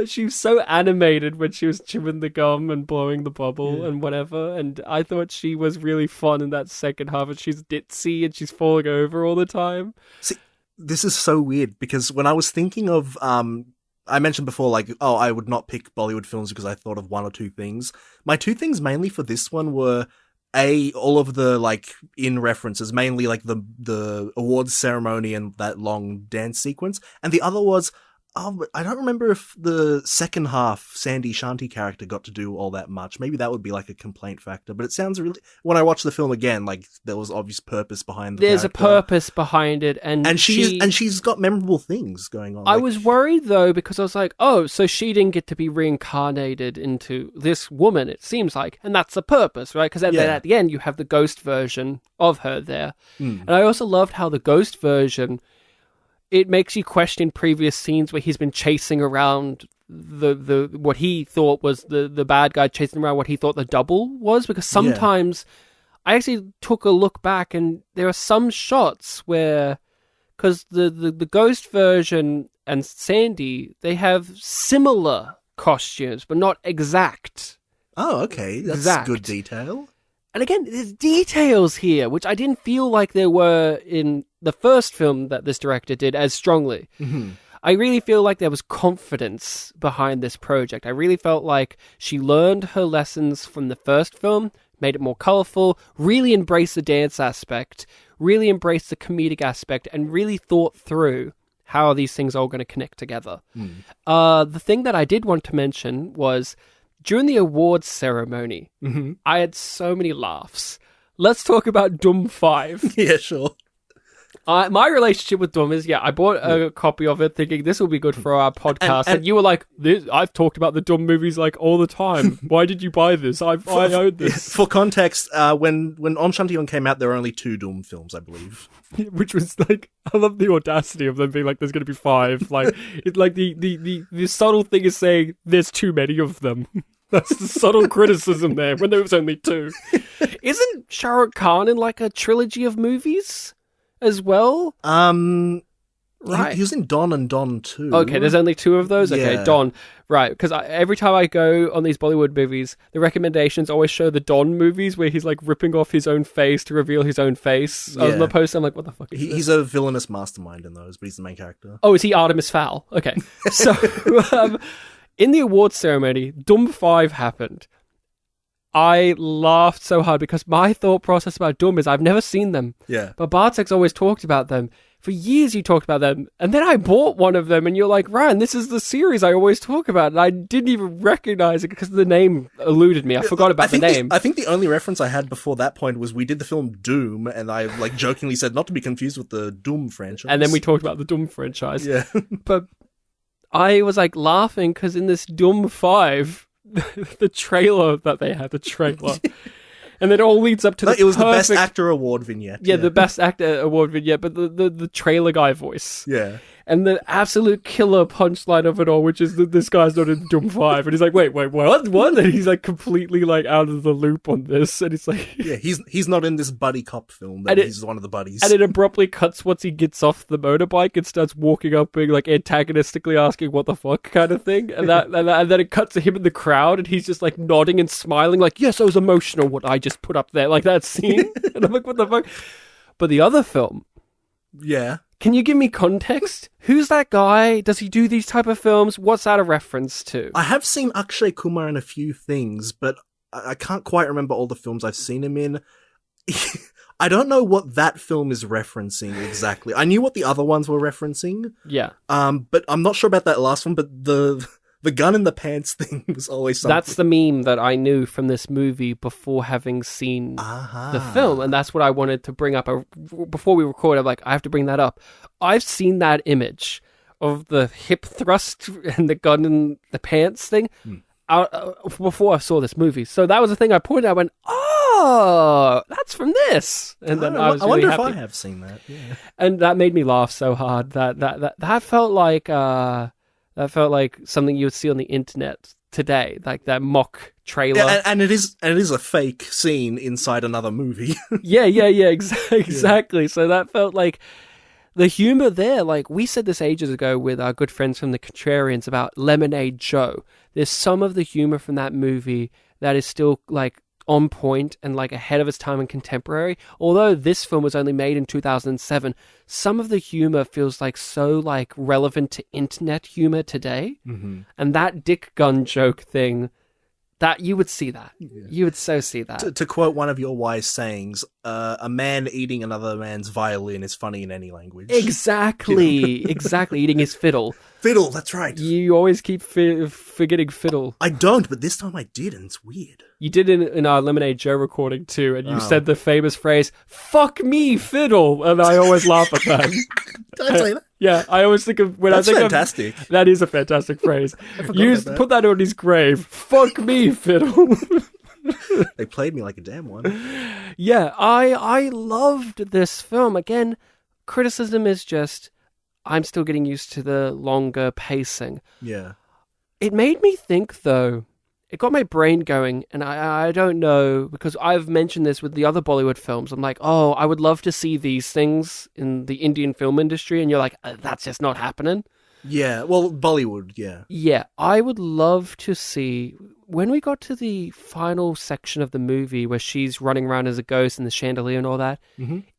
She was so animated when she was chewing the gum and blowing the bubble and whatever, and I thought she was really fun in that second half, and she's ditzy and she's falling over all the time. See, this is so weird, because when I was thinking of, I mentioned before, like, oh, I would not pick Bollywood films because I thought of 1 or 2 things. My 2 things mainly for this one were, all of the, like, in references, mainly, like, the awards ceremony and that long dance sequence, and the other was, I don't remember if the second half Sandy Shanti character got to do all that much. Maybe that would be like a complaint factor, but it sounds really, when I watch the film again, like there was obvious purpose behind the There's character. a purpose behind it, and she's got memorable things going on. I was worried though, because I was like, oh, so she didn't get to be reincarnated into this woman, it seems like, and that's the purpose, right? Because then at the end you have the ghost version of her there. And I also loved how the ghost version, it makes you question previous scenes where he's been chasing around the what he thought was the bad guy, chasing around what he thought the double was, because sometimes I actually took a look back and there are some shots where, because the ghost version and Sandy, they have similar costumes but not exact. Oh, okay, that's good detail. And again, there's details here, which I didn't feel like there were in the first film that this director did as strongly. Mm-hmm. I really feel like there was confidence behind this project. I really felt like she learned her lessons from the first film, made it more colorful, really embraced the dance aspect, really embraced the comedic aspect, and really thought through how these things are all going to connect together. The thing that I did want to mention was during the awards ceremony, I had so many laughs. Let's talk about Doom 5. Yeah, sure. My relationship with Doom is, I bought a copy of it thinking this will be good for our podcast. And you were like, I've talked about the Doom movies like all the time. Why did you buy this? I own this. For context, when On Shanti Om came out, there were only 2 Doom films, I believe. Which was like, I love the audacity of them being like, there's going to be 5. Like, it's like the subtle thing is saying there's too many of them. That's the subtle criticism there when there was only 2. Isn't Shah Rukh Khan in like a trilogy of movies as well? Right. He was in Don and Don 2. Okay, there's only 2 of those? Okay, Yeah. Don. Right, because every time I go on these Bollywood movies, the recommendations always show the Don movies where he's like ripping off his own face to reveal his own face. On the poster, I'm like, what the fuck is this? He's a villainous mastermind in those, but he's the main character. Oh, is he Artemis Fowl? Okay. So, in the awards ceremony, Doom 5 happened. I laughed so hard because my thought process about Doom is I've never seen them. Yeah. But Bartek's always talked about them. For years you talked about them. And then I bought one of them and you're like, Ryan, this is the series I always talk about. And I didn't even recognize it because the name eluded me. I forgot about the name. I think the only reference I had before that point was we did the film Doom, and I like jokingly said not to be confused with the Doom franchise. And then we talked about the Doom franchise. Yeah. But I was like laughing because in this Doom 5, the trailer that they had, and it all leads up to it was perfect... the Best Actor Award vignette. Yeah, the Best Actor Award vignette, but the trailer guy voice. Yeah. And the absolute killer punchline of it all, which is that this guy's not in Doom 5. And he's like, wait, what? And he's like completely like out of the loop on this. And it's like... Yeah, he's not in this buddy cop film, he's one of the buddies. And it abruptly cuts once he gets off the motorbike and starts walking up being like antagonistically asking what the fuck kind of thing. And then it cuts to him in the crowd and he's just like nodding and smiling like, yes, I was emotional what I just put up there. Like that scene. And I'm like, what the fuck? But the other film... Yeah. Can you give me context? Who's that guy? Does he do these type of films? What's that a reference to? I have seen Akshay Kumar in a few things, but I can't quite remember all the films I've seen him in. I don't know what that film is referencing exactly. I knew what the other ones were referencing. Yeah. But I'm not sure about that last one, but the gun in the pants thing was always something. That's the meme that I knew from this movie before having seen the film. And that's what I wanted to bring up. Before we record, I'm like, I have to bring that up. I've seen that image of the hip thrust and the gun in the pants thing before I saw this movie. So that was the thing I pointed out. I went, oh, that's from this. And then I was really wonder happy. if I have seen that. Yeah. And that made me laugh so hard. That felt like... That felt like something you would see on the internet today, like that mock trailer. Yeah, and it is a fake scene inside another movie. Yeah, exactly. Yeah. So that felt like the humor there. Like we said this ages ago with our good friends from the Contrarians about Lemonade Joe. There's some of the humor from that movie that is still like on point and like ahead of its time and contemporary. Although this film was only made in 2007, some of the humor feels like so like relevant to internet humor today. Mm-hmm. And that dick gun joke thing, that you would see that. Yeah. You would so see that. To quote one of your wise sayings, a man eating another man's violin is funny in any language. Exactly. Exactly. Eating his fiddle. Fiddle, that's right. You always keep forgetting fiddle. I don't, but this time I did, and it's weird. You did it in our Lemonade Joe recording too, and you said the famous phrase, "Fuck me, fiddle," and I always laugh at that. Did I say that? Yeah, I always think of when That's I think fantastic. That is a fantastic phrase. Put that on his grave. Fuck me, fiddle. They played me like a damn one. Yeah, I loved this film. Again, criticism is just I'm still getting used to the longer pacing. Yeah. It made me think, though. It got my brain going, and I don't know, because I've mentioned this with the other Bollywood films. I'm like, oh, I would love to see these things in the Indian film industry, and you're like, that's just not happening. Yeah, well, Bollywood, yeah. Yeah, I would love to see, when we got to the final section of the movie where she's running around as a ghost in the chandelier and all that,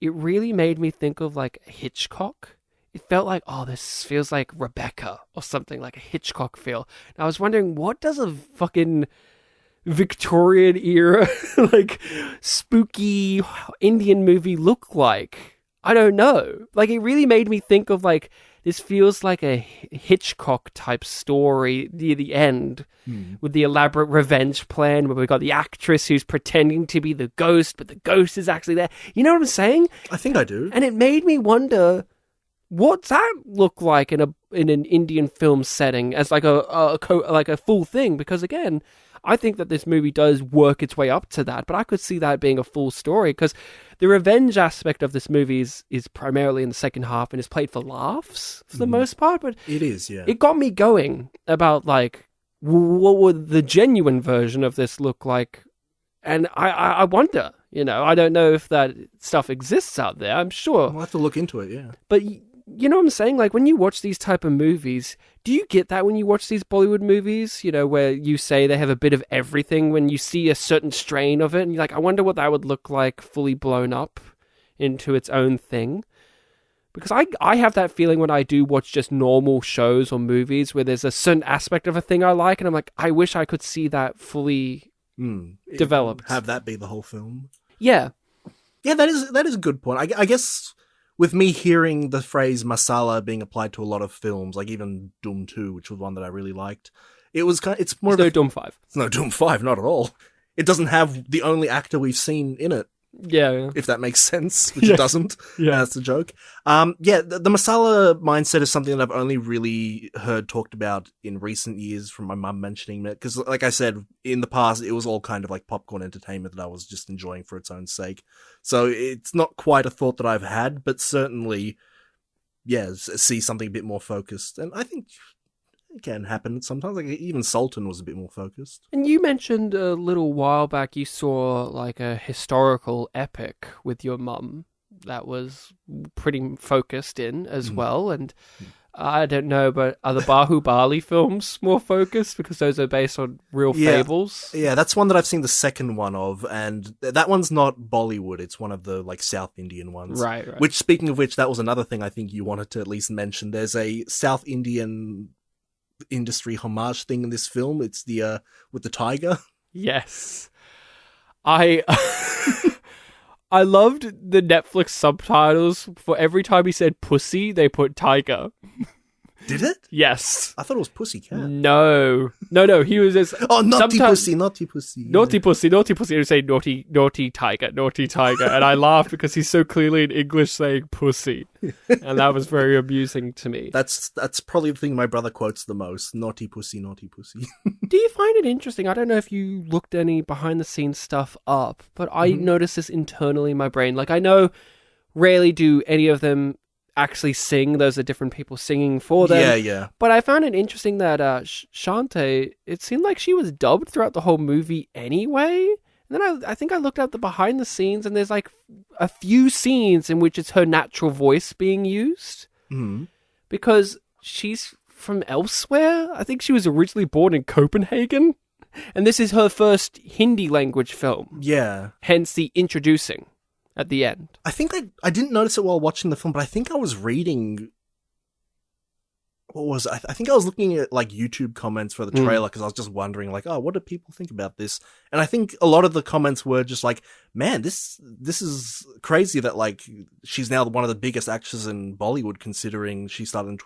it really made me think of like Hitchcock. It felt like, oh, this feels like Rebecca or something, like a Hitchcock feel. And I was wondering, what does a fucking Victorian era, like, spooky Indian movie look like? I don't know. Like, it really made me think of, like, this feels like a Hitchcock type story near the end with the elaborate revenge plan where we've got the actress who's pretending to be the ghost, but the ghost is actually there. You know what I'm saying? I think I do. And it made me wonder, what's that look like in an Indian film setting as like a full thing? Because again, I think that this movie does work its way up to that, but I could see that being a full story because the revenge aspect of this movie is primarily in the second half and is played for laughs for the most part. But it is, yeah. It got me going about like what would the genuine version of this look like, and I wonder. I don't know if that stuff exists out there. I'm sure We'll have to look into it. Yeah, but. You know what I'm saying? Like, when you watch these type of movies, do you get that when you watch these Bollywood movies? Where you say they have a bit of everything when you see a certain strain of it, and you're like, I wonder what that would look like fully blown up into its own thing. Because I have that feeling when I do watch just normal shows or movies where there's a certain aspect of a thing I like, and I'm like, I wish I could see that fully developed. Have that be the whole film. Yeah. Yeah, that is a good point. I guess... With me hearing the phrase masala being applied to a lot of films, like even Doom 2, which was one that I really liked, it's more no Doom 5. It's no Doom 5, not at all. It doesn't have the only actor we've seen in it. Yeah. If that makes sense, which it doesn't. Yeah. That's the joke. The masala mindset is something that I've only really heard talked about in recent years from my mum mentioning it. Because, like I said, in the past, it was all kind of like popcorn entertainment that I was just enjoying for its own sake. So it's not quite a thought that I've had, but certainly, see something a bit more focused. And I think it can happen sometimes. Like even Sultan was a bit more focused. And you mentioned a little while back you saw like a historical epic with your mum that was pretty focused in as well. And I don't know, but are the Bahubali films more focused because those are based on real fables? Yeah, that's one that I've seen the second one of, and that one's not Bollywood. It's one of the like South Indian ones. Right. Which, speaking of which, that was another thing I think you wanted to at least mention. There's a South Indian industry homage thing in this film. It's the with the tiger. Yes. I loved the Netflix subtitles. For every time he said pussy, they put tiger. Did it? Yes. I thought it was pussycat. No. He was just... Oh, naughty pussy, naughty pussy. Naughty pussy. He would say naughty tiger. And I laughed because he's so clearly in English saying pussy. And that was very amusing to me. That's probably the thing my brother quotes the most. Naughty pussy, naughty pussy. Do you find it interesting? I don't know if you looked any behind the scenes stuff up, but I noticed this internally in my brain. Like, I know rarely do any of them actually sing. Those are different people singing for them. Yeah. But I found it interesting that Shanti, it seemed like she was dubbed throughout the whole movie anyway. And then I think I looked at the behind the scenes, and there's like a few scenes in which it's her natural voice being used. Because she's from elsewhere. I think she was originally born in Copenhagen. And this is her first Hindi language film. Yeah. Hence the introducing at the end. I think I didn't notice it while watching the film, but I think I was reading... What was it? I think I was looking at like YouTube comments for the trailer because I was just wondering like, oh, what do people think about this? And I think a lot of the comments were just like, man, this is crazy that like she's now one of the biggest actresses in Bollywood considering she started in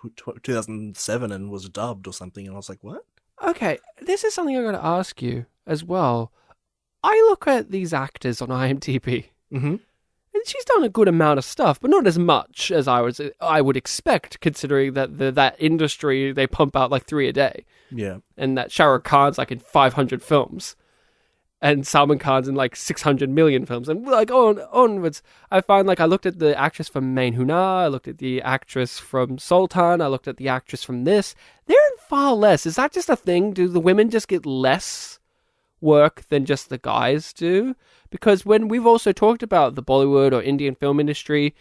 2007 and was dubbed or something. And I was like, what? Okay, this is something I got to ask you as well. I look at these actors on IMDb. And she's done a good amount of stuff, but not as much as I would expect, considering that that industry, they pump out like 3 a day. Yeah. And that Shah Rukh Khan's like in 500 films. And Salman Khan's in like 600 million films. And like onwards, I find like I looked at the actress from Main Huna, I looked at the actress from Sultan, I looked at the actress from this. They're in far less. Is that just a thing? Do the women just get less work than just the guys do? Because when we've also talked about the Bollywood or Indian film industry,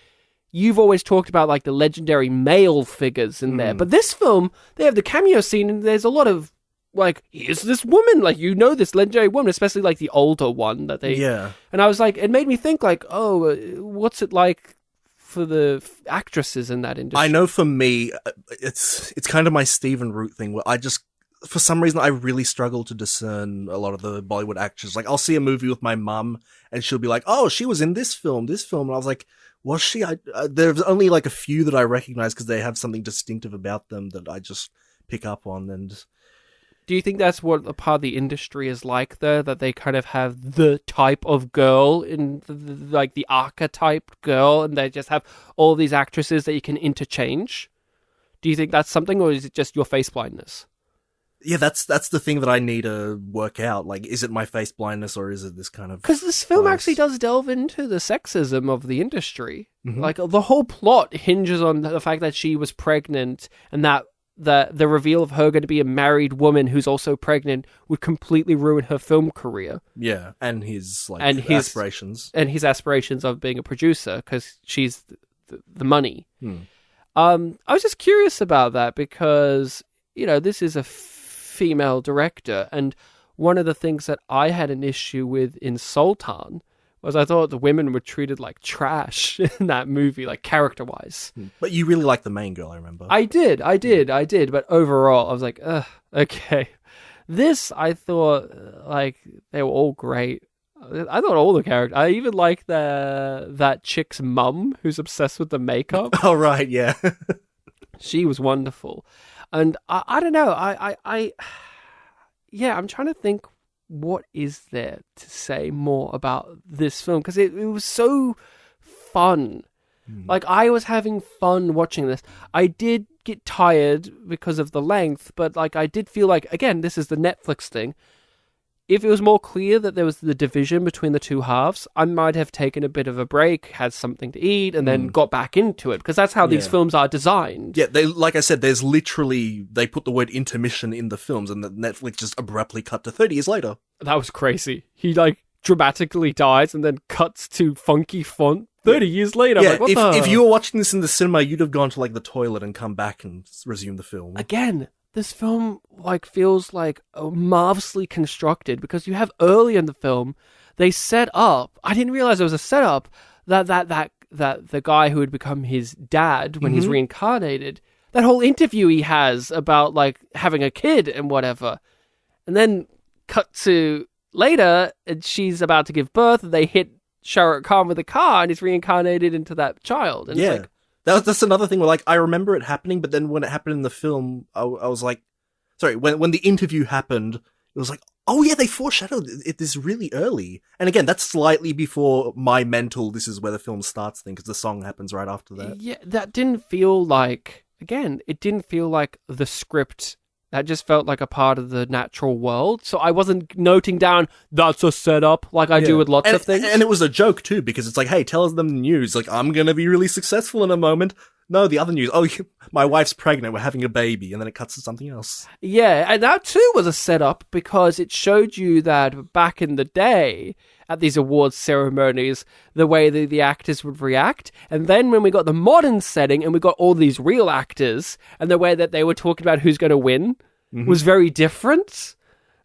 you've always talked about like the legendary male figures in there. But this film, they have the cameo scene and there's a lot of like, here's this woman, like, you know, this legendary woman, especially like the older one that they... Yeah. And I was like, it made me think like, oh, what's it like for the actresses in that industry? I know for me, it's kind of my Stephen Root thing where I just... For some reason, I really struggle to discern a lot of the Bollywood actors. Like, I'll see a movie with my mum, and she'll be like, "Oh, she was in this film." And I was like, Was she? There's only like a few that I recognize because they have something distinctive about them that I just pick up on. And do you think that's what a part of the industry is like, though? That they kind of have the type of girl in like the archetype girl, and they just have all these actresses that you can interchange? Do you think that's something, or is it just your face blindness? Yeah, that's the thing that I need to work out. Like, is it my face blindness, or is it this kind of... Because this film actually does delve into the sexism of the industry. Mm-hmm. Like, the whole plot hinges on the fact that she was pregnant, and that the reveal of her going to be a married woman who's also pregnant would completely ruin her film career. Yeah, and his aspirations. And his aspirations of being a producer, because she's the money. I was just curious about that because, this is a female director, and one of the things that I had an issue with in Sultan was I thought the women were treated like trash in that movie, like character-wise. But you really liked the main girl, I remember. I did, but overall I was like, ugh, okay. This, I thought, like, they were all great. I thought all the characters... I even like that chick's mum who's obsessed with the makeup. Oh, right, yeah. She was wonderful. And I don't know, I'm trying to think what is there to say more about this film, because it was so fun. Like, I was having fun watching this. I did get tired because of the length, but like I did feel like, again, this is the Netflix thing. If it was more clear that there was the division between the two halves, I might have taken a bit of a break, had something to eat, and then got back into it, because that's how these films are designed. Yeah, like I said, there's literally, they put the word intermission in the films, and the Netflix just abruptly cut to 30 years later. That was crazy. He, like, dramatically dies and then cuts to funky font 30 years later. Yeah, I'm like, if you were watching this in the cinema, you'd have gone to, like, the toilet and come back and resume the film. Again, this film like feels like marvelously constructed, because you have early in the film they set up. I didn't realize there was a setup that the guy who had become his dad when he's reincarnated. That whole interview he has about like having a kid and whatever, and then cut to later, and she's about to give birth, and they hit Shah Rukh Khan with a car, and he's reincarnated into that child. And it's like, that's another thing where, like, I remember it happening, but then when it happened in the film, I was like... Sorry, when the interview happened, it was like, oh yeah, they foreshadowed it this really early. And again, that's slightly before my mental, this is where the film starts thing, because the song happens right after that. Yeah, that didn't feel like... Again, it didn't feel like the script. That just felt like a part of the natural world. So I wasn't noting down, that's a setup, like I do with lots of things. And it was a joke, too, because it's like, hey, tell them the news. Like, I'm going to be really successful in a moment. No, the other news. Oh, my wife's pregnant. We're having a baby. And then it cuts to something else. Yeah, and that, too, was a setup, because it showed you that back in the day, at these awards ceremonies, the way that the actors would react. And then when we got the modern setting and we got all these real actors, and the way that they were talking about who's going to win was very different.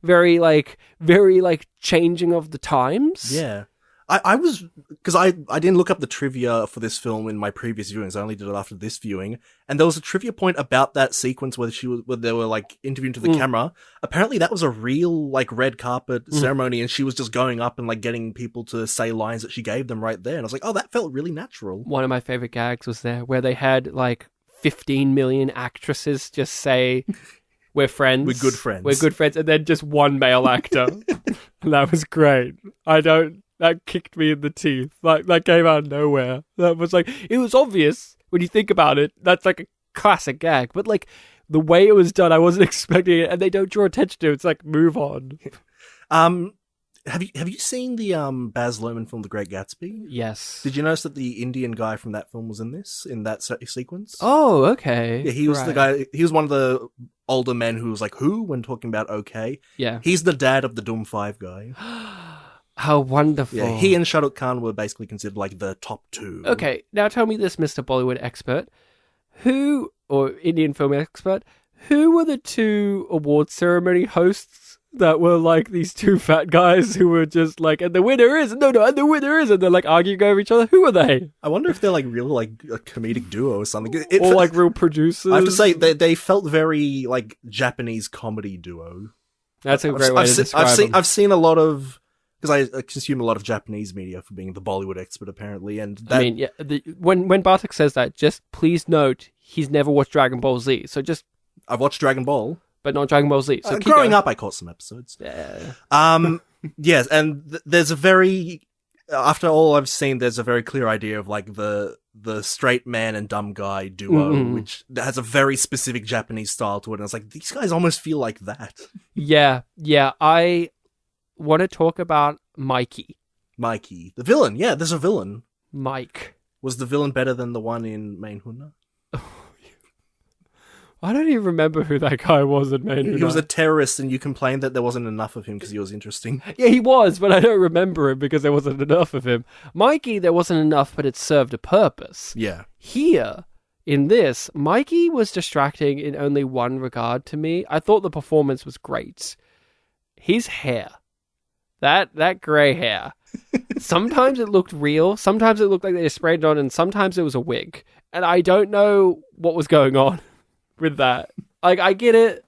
Very changing of the times. Yeah. I was, because I didn't look up the trivia for this film in my previous viewings. I only did it after this viewing. And there was a trivia point about that sequence where they were like interviewing to the camera. Apparently that was a real like red carpet ceremony, and she was just going up and like getting people to say lines that she gave them right there. And I was like, oh, that felt really natural. One of my favorite gags was there where they had like 15 million actresses just say, we're friends. We're good friends. We're good friends. And then just one male actor. And that was great. That kicked me in the teeth. Like, that came out of nowhere. That was like, it was obvious when you think about it. That's like a classic gag. But like, the way it was done, I wasn't expecting it. And they don't draw attention to it. It's like, move on. Have you seen the Baz Luhrmann film, The Great Gatsby? Yes. Did you notice that the Indian guy from that film was in that sequence? Oh, okay. Yeah, he was the guy, he was one of the older men who was like, who? When talking about okay. Yeah. He's the dad of the Doom 5 guy. How wonderful. Yeah, he and Shah Rukh Khan were basically considered like the top two. Okay, now tell me this, Mr. Bollywood expert. Or Indian film expert, who were the two award ceremony hosts that were like these two fat guys who were just like, and the winner is, and the winner is, and they're like arguing over each other? Who are they? I wonder if they're like real, like a comedic duo or something. Or like real producers? I have to say, they felt very like Japanese comedy duo. That's a great way to describe them. I've seen a lot of because I consume a lot of Japanese media for being the Bollywood expert, apparently. And that... I mean, yeah, when Bartek says that, just please note he's never watched Dragon Ball Z. So just I've watched Dragon Ball, but not Dragon Ball Z. So growing up, I caught some episodes. Yeah. Yes, and there's a very, after all I've seen, there's a very clear idea of like the straight man and dumb guy duo, which has a very specific Japanese style to it. And it's like, these guys almost feel like that. Yeah. I want to talk about Mikey. Mikey, the villain. Yeah, there's a villain. Mike. Was the villain better than the one in Main Huna? I don't even remember who that guy was in Main Huna. He was a terrorist, and you complained that there wasn't enough of him because he was interesting. Yeah, he was, but I don't remember him because there wasn't enough of him. Mikey, there wasn't enough, but it served a purpose. Yeah. Here, in this, Mikey was distracting in only one regard to me. I thought the performance was great. His hair. That grey hair. Sometimes it looked real, sometimes it looked like they just sprayed it on, and sometimes it was a wig. And I don't know what was going on with that. Like, I get it.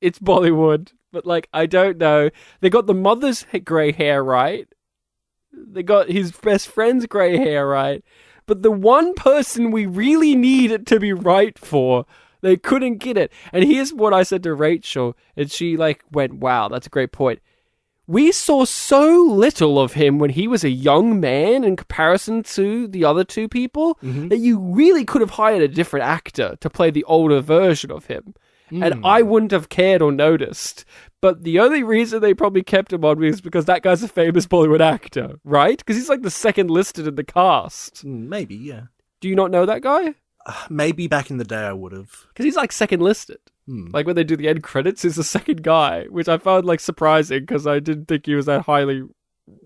It's Bollywood. But, like, I don't know. They got the mother's grey hair right. They got his best friend's grey hair right. But the one person we really need it to be right for, they couldn't get it. And here's what I said to Rachel. And she, like, went, wow, that's a great point. We saw so little of him when he was a young man in comparison to the other two people that you really could have hired a different actor to play the older version of him. And I wouldn't have cared or noticed. But the only reason they probably kept him on was because that guy's a famous Bollywood actor, right? Because he's like the second listed in the cast. Maybe, yeah. Do you not know that guy? Maybe back in the day I would have. Because he's like second listed. Like when they do the end credits, he's the second guy, which I found like surprising because I didn't think he was that highly.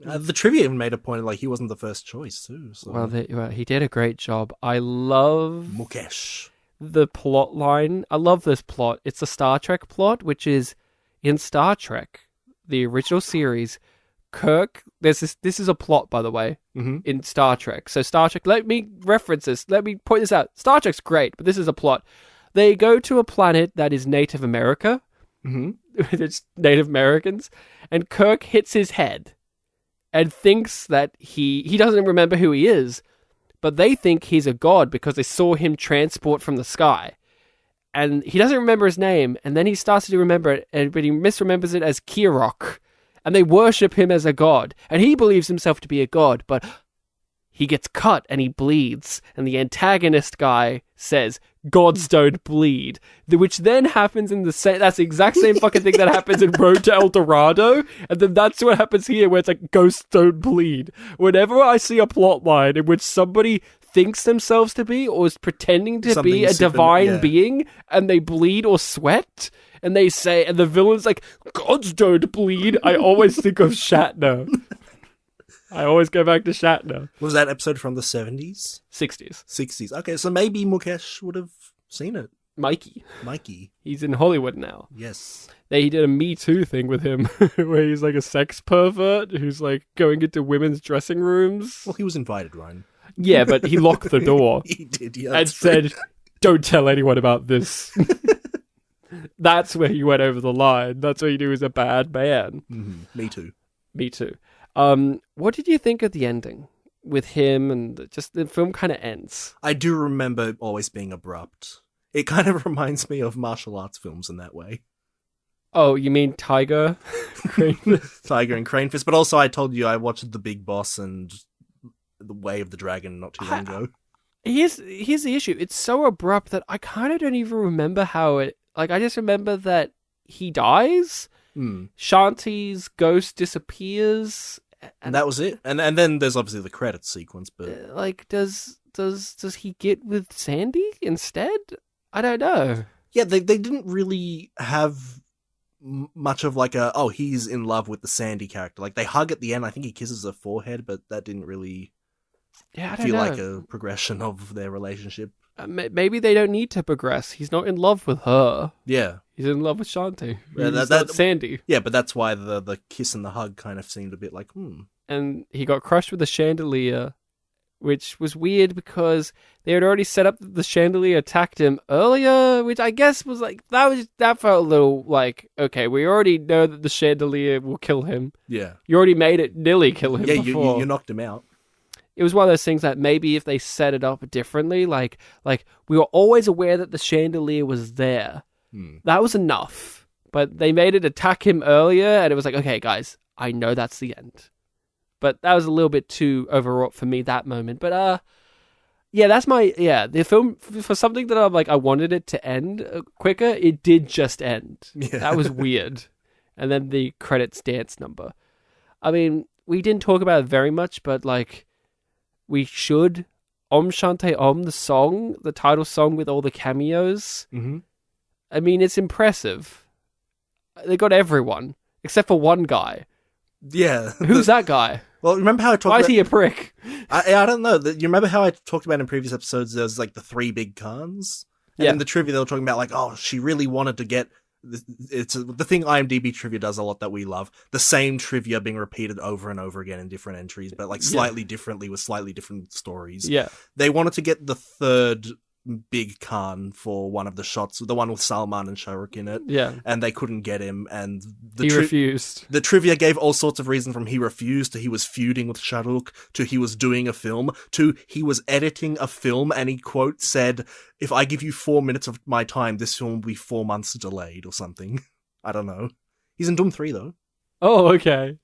The trivia even made a point of like he wasn't the first choice too. So. Well, he did a great job. I love Mukesh. The plot line. I love this plot. It's a Star Trek plot, which is in Star Trek, the original series. Kirk, this is a plot, by the way, in Star Trek. So Star Trek, let me reference this. Let me point this out. Star Trek's great, but this is a plot. They go to a planet that is Native America. It's Native Americans. And Kirk hits his head and thinks that he doesn't remember who he is, but they think he's a god because they saw him transport from the sky. And he doesn't remember his name, and then he starts to remember it, but he misremembers it as Kirok. And they worship him as a god. And he believes himself to be a god, but he gets cut and he bleeds. And the antagonist guy says, gods don't bleed. Which then happens in that's the exact same fucking thing that happens in Road to El Dorado. And then that's what happens here, where it's like, ghosts don't bleed. Whenever I see a plot line in which somebody thinks themselves to be, or is pretending to be a divine being, and they bleed or sweat, and they say, and the villain's like, gods don't bleed, I always think of Shatner. I always go back to Shatner. Was that episode from the 70s? 60s. 60s. Okay, so maybe Mukesh would have seen it. Mikey. He's in Hollywood now. Yes. He did a Me Too thing with him, where he's like a sex pervert who's like going into women's dressing rooms. Well, he was invited, Ryan. Yeah, but he locked the door. He did, yeah. And said, don't tell anyone about this. That's where he went over the line. That's what you do as a bad man. Me too. Me too. What did you think of the ending with him, and just the film kind of ends? I do remember always being abrupt. It kind of reminds me of martial arts films in that way. Oh, you mean Tiger? Tiger and Crane Fist. But also I told you I watched The Big Boss and The Way of the Dragon not too long ago. Here's the issue. It's so abrupt that I kind of don't even remember how it... Like, I just remember that he dies, Shanti's ghost disappears... And that was it. And then there's obviously the credits sequence, but... like, does he get with Sandy instead? I don't know. Yeah, they didn't really have much of like he's in love with the Sandy character. Like, they hug at the end. I think he kisses her forehead, but that didn't really feel like a progression of their relationship. Maybe they don't need to progress. He's not in love with her. Yeah. He's in love with Shanti. Yeah, that's Sandy. Yeah, but that's why the kiss and the hug kind of seemed a bit like, And he got crushed with a chandelier which was weird because they had already set up that the chandelier attacked him earlier, which I guess was like, that felt a little like, okay, we already know that the chandelier will kill him. Yeah. You already made it nearly kill him before. You knocked him out. It was one of those things that maybe if they set it up differently, like we were always aware that the chandelier was there. That was enough. But they made it attack him earlier, and it was like, okay, guys, I know that's the end. But that was a little bit too overwrought for me, that moment. But, the film, for something that I'm like, I wanted it to end quicker, it did just end. Yeah. That was weird. And then the credits dance number. I mean, we didn't talk about it very much, but, like, we should. Om Shanti Om, the song, the title song with all the cameos. Mm-hmm. I mean, it's impressive. They got everyone, except for one guy. Yeah. Who's that guy? Well, remember how I talked Why is he a prick? I don't know. You remember how I talked about in previous episodes, there's like the 3 big Khans? And in the trivia, they were talking about like, oh, she really wanted to get... It's the thing IMDb trivia does a lot that we love. The same trivia being repeated over and over again in different entries, but like slightly differently with slightly different stories. Yeah. They wanted to get the 3rd big Khan for one of the shots, the one with Salman and Shah Rukh in it. Yeah. And they couldn't get him, and he refused. The trivia gave all sorts of reasons, from he refused to he was feuding with Shah Rukh to he was doing a film to he was editing a film, and he quote said, "If I give you 4 minutes of my time, this film will be 4 months delayed," or something. I don't know. He's in Doom 3 though. Oh, okay.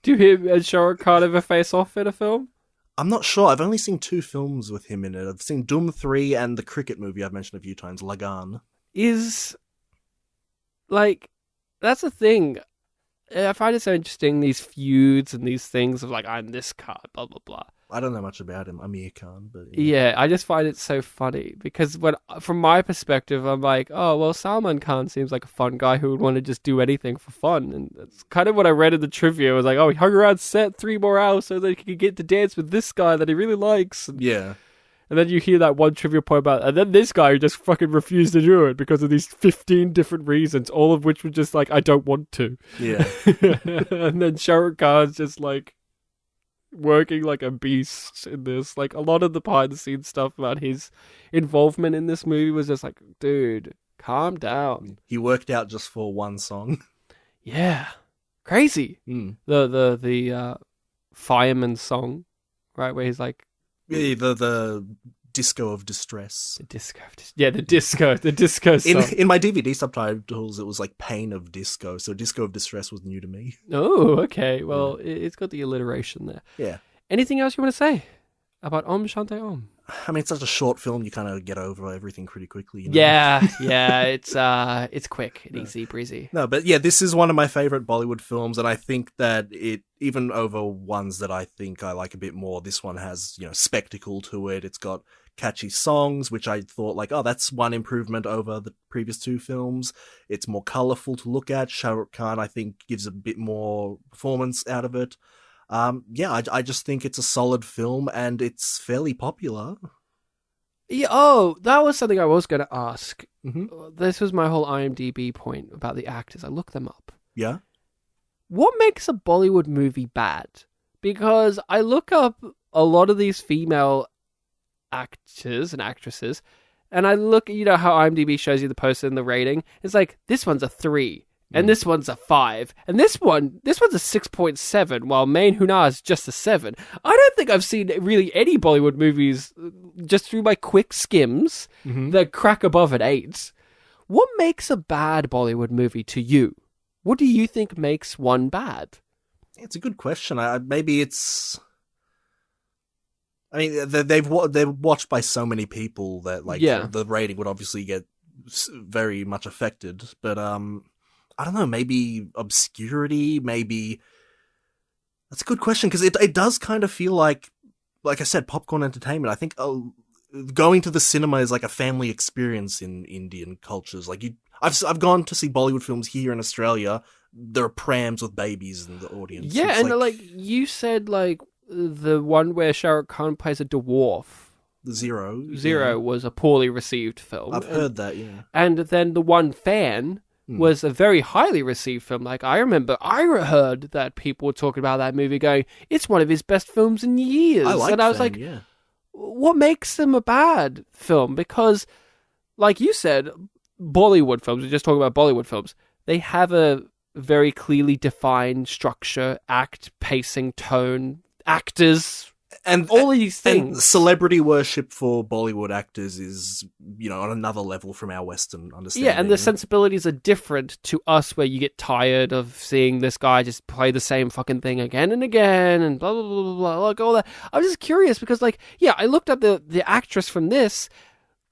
Do him and Shah Rukh Khan ever face off in a film? I'm not sure. I've only seen 2 films with him in it. I've seen Doom 3 and the cricket movie I've mentioned a few times, Lagan. That's the thing. I find it so interesting, these feuds and these things of like, I'm this card, blah, blah, blah. I don't know much about him. Amir Khan, but... Yeah, I just find it so funny because from my perspective, I'm like, oh, well, Salman Khan seems like a fun guy who would want to just do anything for fun. And that's kind of what I read in the trivia. It was like, oh, he hung around set 3 more hours so that he could get to dance with this guy that he really likes. Yeah. And then you hear that one trivia point about, and then this guy who just fucking refused to do it because of these 15 different reasons, all of which were just like, I don't want to. Yeah. And then Shah Rukh Khan's just like, working like a beast in this. Like, a lot of the behind the scenes stuff about his involvement in this movie was just like, dude, calm down. He worked out just for one song. Yeah. Crazy. The fireman song, right, where he's like, yeah, the Disco of Distress. The disco song. In my DVD subtitles, it was like Pain of Disco, so Disco of Distress was new to me. Oh, okay. Well, it's got the alliteration there. Yeah. Anything else you want to say about Om Shanti Om? I mean, it's such a short film, you kind of get over everything pretty quickly. You know? Yeah, it's quick and easy breezy. No, but yeah, this is one of my favorite Bollywood films, and I think that it, even over ones that I think I like a bit more, this one has, spectacle to it. It's got catchy songs, which I thought like, oh, that's one improvement over the previous 2 films. It's more colourful to look at. Shah Rukh Khan, I think, gives a bit more performance out of it. I just think it's a solid film, and it's fairly popular. Yeah, that was something I was going to ask. Mm-hmm. This was my whole IMDb point about the actors. I looked them up. Yeah? What makes a Bollywood movie bad? Because I look up a lot of these female actors and actresses, and I look, how IMDb shows you the poster and the rating. It's like, this one's a 3. And this one's a 5. And this one's a 6.7, while Main Hunar is just a 7. I don't think I've seen really any Bollywood movies, just through my quick skims, that crack above an 8. What makes a bad Bollywood movie to you? What do you think makes one bad? It's a good question. Maybe it's... I mean, they're watched by so many people that, the rating would obviously get very much affected. But, I don't know, maybe obscurity, maybe... That's a good question, because it does kind of feel like I said, popcorn entertainment. I think going to the cinema is like a family experience in Indian cultures. Like, I've gone to see Bollywood films here in Australia. There are prams with babies in the audience. Yeah, and like you said, like, the one where Shah Rukh Khan plays a dwarf. The Zero was a poorly received film. I've heard that, yeah. And then the one fan was a very highly received film. Like, I remember I heard that people were talking about that movie going, it's one of his best films in years. I like and I was Fang, like, yeah. what makes them a bad film? Because, like you said, Bollywood films, we're just talking about Bollywood films, they have a very clearly defined structure, act, pacing, tone, actors, and all of these things. And celebrity worship for Bollywood actors is, on another level from our Western understanding. Yeah, and the sensibilities are different to us, where you get tired of seeing this guy just play the same fucking thing again and again, and blah, blah, blah, blah, blah, like all that. I was just curious because, I looked up the actress from this,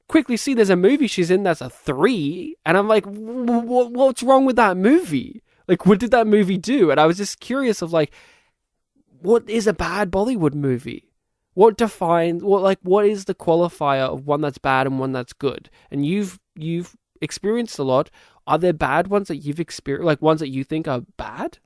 quickly see there's a movie she's in that's a 3, and I'm like, what's wrong with that movie? Like, what did that movie do? And I was just curious of, what is a bad Bollywood movie? What defines what is the qualifier of one that's bad and one that's good? And you've experienced a lot. Are there bad ones that you've experienced, like ones that you think are bad?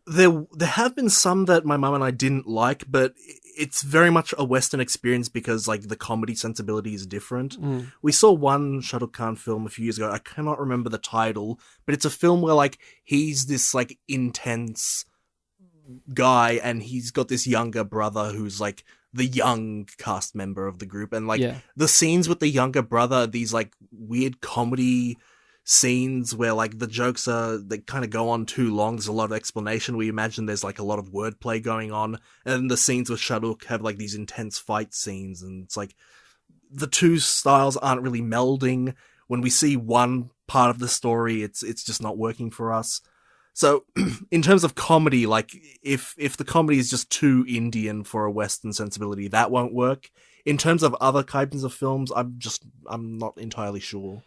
There have been some that my mum and I didn't like, but it's very much a Western experience because the comedy sensibility is different. We saw one Shah Rukh Khan film a few years ago. I cannot remember the title, but it's a film where he's this intense guy and he's got this younger brother who's the young cast member of the group, and the scenes with the younger brother are these weird comedy scenes where the jokes they kind of go on too long. There's a lot of explanation. We imagine there's a lot of wordplay going on, and then the scenes with Shah Rukh have these intense fight scenes, and it's the two styles aren't really melding. When we see one part of the story, it's just not working for us. So, in terms of comedy, if the comedy is just too Indian for a Western sensibility, that won't work. In terms of other kinds of films, I'm not entirely sure.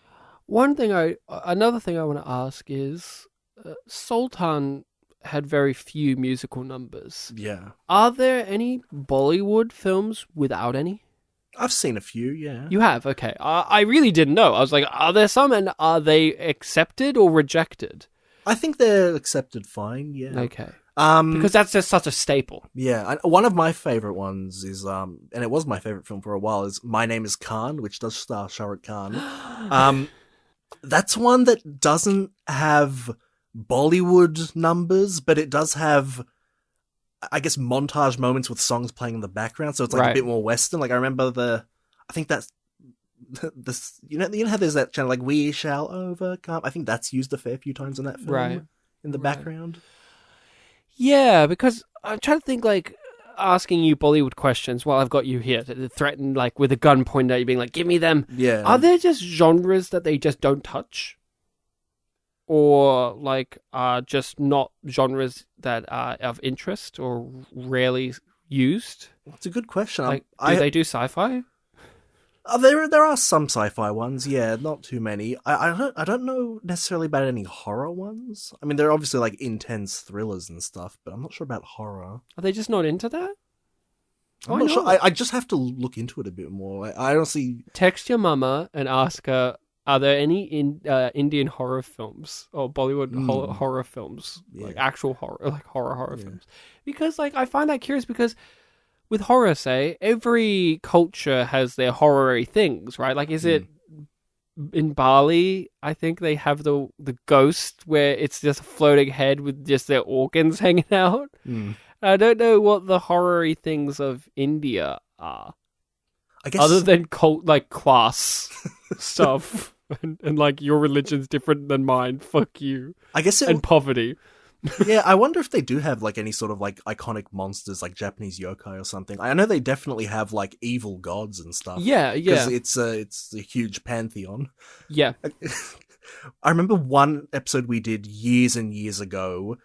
Another thing I want to ask is, Sultan had very few musical numbers. Yeah. Are there any Bollywood films without any? I've seen a few, yeah. You have? Okay. I really didn't know. I was like, are there some, and are they accepted or rejected? I think they're accepted fine, yeah. Okay. Because that's just such a staple. Yeah. One of my favorite ones is, and it was my favorite film for a while, is My Name is Khan, which does star Shah Rukh Khan. That's one that doesn't have Bollywood numbers, but it does have, I guess, montage moments with songs playing in the background, so it's a bit more Western. I remember I think that's this, you know how there's that channel We Shall Overcome. I think that's used a fair few times in that film, in the background. Yeah, because I'm trying to think asking you Bollywood questions while I've got you here to threaten with a gun pointed at you, being give me them. Yeah. Are there just genres that they just don't touch, or are just not genres that are of interest or rarely used? It's a good question. Do they do sci-fi? There are some sci-fi ones, yeah, not too many. I don't know necessarily about any horror ones. I mean, they're obviously intense thrillers and stuff, but I'm not sure about horror. Are they just not into that? I'm not sure. I just have to look into it a bit more. I honestly text your mama and ask her, are there any Indian horror films or Bollywood horror films, actual horror, horror films? Because I find that curious because, with horror, say, every culture has their horror-y things, right? Is it in Bali, I think they have the ghost where it's just a floating head with just their organs hanging out. I don't know what the horror-y things of India are. I guess, other than class stuff and your religion's different than mine. Fuck you. I guess and poverty. Yeah, I wonder if they do have any sort of iconic monsters like Japanese yokai or something. I know they definitely have evil gods and stuff. Yeah. Because it's a huge pantheon. Yeah. I remember one episode we did years and years ago.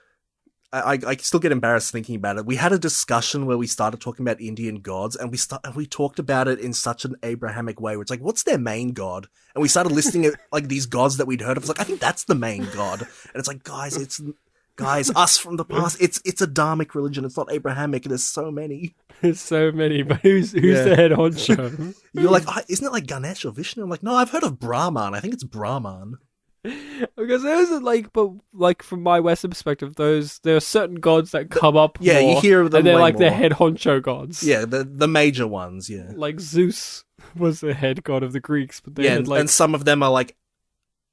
I still get embarrassed thinking about it. We had a discussion where we started talking about Indian gods, and we talked about it in such an Abrahamic way, where it's what's their main god? And we started listing it these gods that we'd heard of. It's I think that's the main god. And it's guys, us from the past. It's a dharmic religion. It's not Abrahamic. There's so many. There's so many, but who's the head honcho? You're isn't it Ganesh or Vishnu? I'm no, I've heard of Brahman. I think it's Brahman. Because those are but from my Western perspective, there are certain gods that come up. Yeah, more, you hear of them, and they're way the more. head honcho gods. Yeah, the major ones. Yeah, Zeus was the head god of the Greeks, but they had and some of them are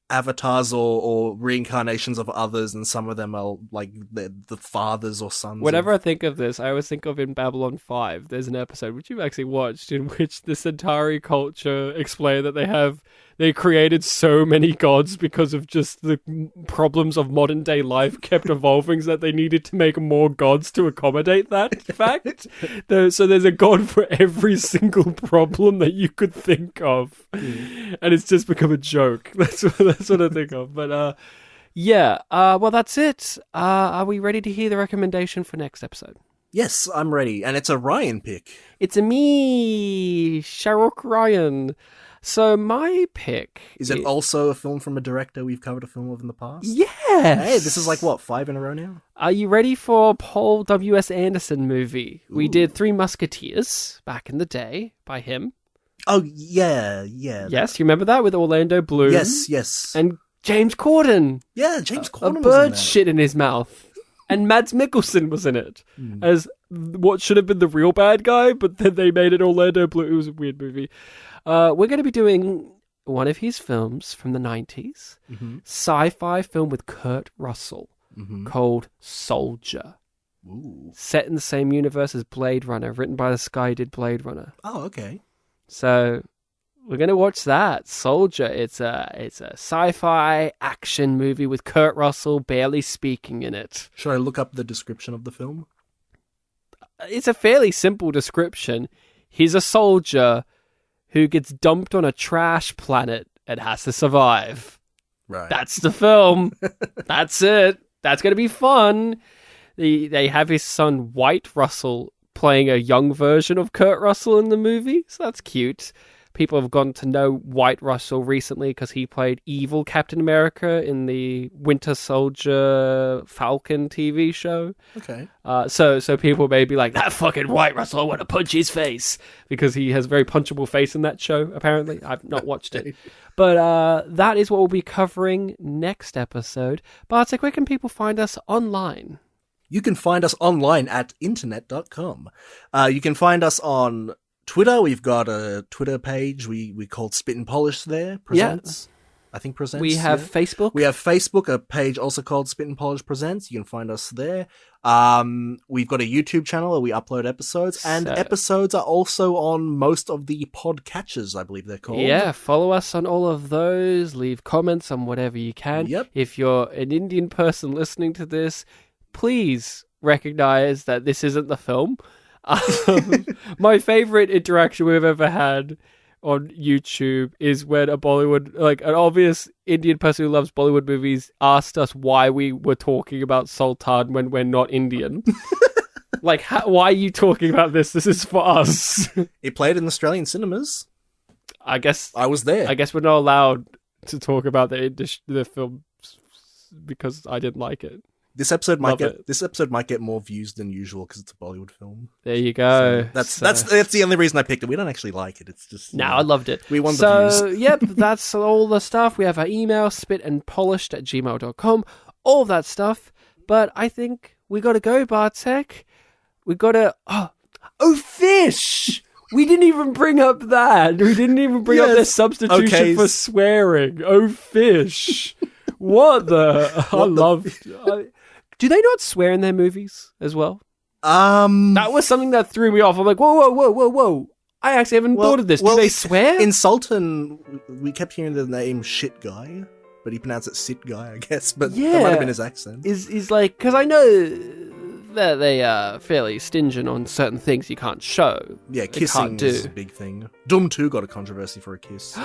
avatars or reincarnations of others, and some of them are like the fathers or sons. Whenever I think of this, I always think of in Babylon 5, there's an episode, which you've actually watched, in which the Centauri culture explain that they created so many gods because of just the problems of modern day life kept evolving, so that they needed to make more gods to accommodate that fact. So there's a god for every single problem that you could think of. And it's just become a joke. That's what I think of. But well, that's it. Are we ready to hear the recommendation for next episode? Yes, I'm ready. And it's a Ryan pick. It's a me, Sharok Ryan. So my pick... Is it also a film from a director we've covered a film of in the past? Yes! Hey, this is like, what, 5 in a row now? Are you ready for Paul W.S. Anderson movie? Ooh. We did Three Musketeers back in the day by him. Oh, yeah. Yes, you remember that with Orlando Bloom? Yes. And James Corden. Yeah, James Corden was in that. A bird shit in his mouth. And Mads Mikkelsen was in it as what should have been the real bad guy, but then they made it Orlando Bloom. It was a weird movie. We're going to be doing one of his films from the 90s, sci-fi film with Kurt Russell called Soldier. Ooh. Set in the same universe as Blade Runner, written by this guy who did Blade Runner. Oh, okay. So we're going to watch that, Soldier. It's a sci-fi action movie with Kurt Russell barely speaking in it. Should I look up the description of the film? It's a fairly simple description. He's a soldier who gets dumped on a trash planet and has to survive. Right. That's the film. That's it. That's going to be fun. They have his son, White Russell, playing a young version of Kurt Russell in the movie. So that's cute. People have gotten to know White Russell recently because he played evil Captain America in the Winter Soldier Falcon TV show. Okay. So people may be like, that fucking White Russell, I want to punch his face, because he has a very punchable face in that show, apparently. I've not watched it. But that is what we'll be covering next episode. Bartek, where can people find us online? You can find us online at internet.com. You can find us on Twitter. We've got a Twitter page we called Spit and Polish there. Presents. I think Presents. We have Facebook. We have Facebook, a page also called Spit and Polish Presents. You can find us there. We've got a YouTube channel where we upload episodes, and episodes are also on most of the podcatchers, I believe they're called. Yeah, follow us on all of those. Leave comments on whatever you can. Yep. If you're an Indian person listening to this, please recognize that this isn't the film. My favorite interaction we've ever had on YouTube is when a Bollywood, like an obvious Indian person who loves Bollywood movies, asked us why we were talking about Sultan when we're not Indian. Like, why are you talking about this? This is for us. It played in Australian cinemas. I guess I was there. I guess we're not allowed to talk about the film because I didn't like it. This episode might get more views than usual because it's a Bollywood film. There you go. So that's the only reason I picked it. We don't actually like it. It's just I loved it. We want the views. So yep, that's all the stuff. We have our email, spitandpolished@gmail.com, all of that stuff. But I think we got to go, Bartek. We got to fish. We didn't even bring up that. We didn't even bring up their substitution for swearing. Oh, fish. What the? I love. Do they not swear in their movies as well? That was something that threw me off. I'm like, whoa. I actually haven't thought of this. Do they swear? In Sultan, we kept hearing the name Shit Guy, but he pronounced it Sit Guy, I guess. But that might have been his accent. Is like, because I know that they are fairly stingent on certain things you can't show. Yeah, kissing is a big thing. Doom 2 got a controversy for a kiss.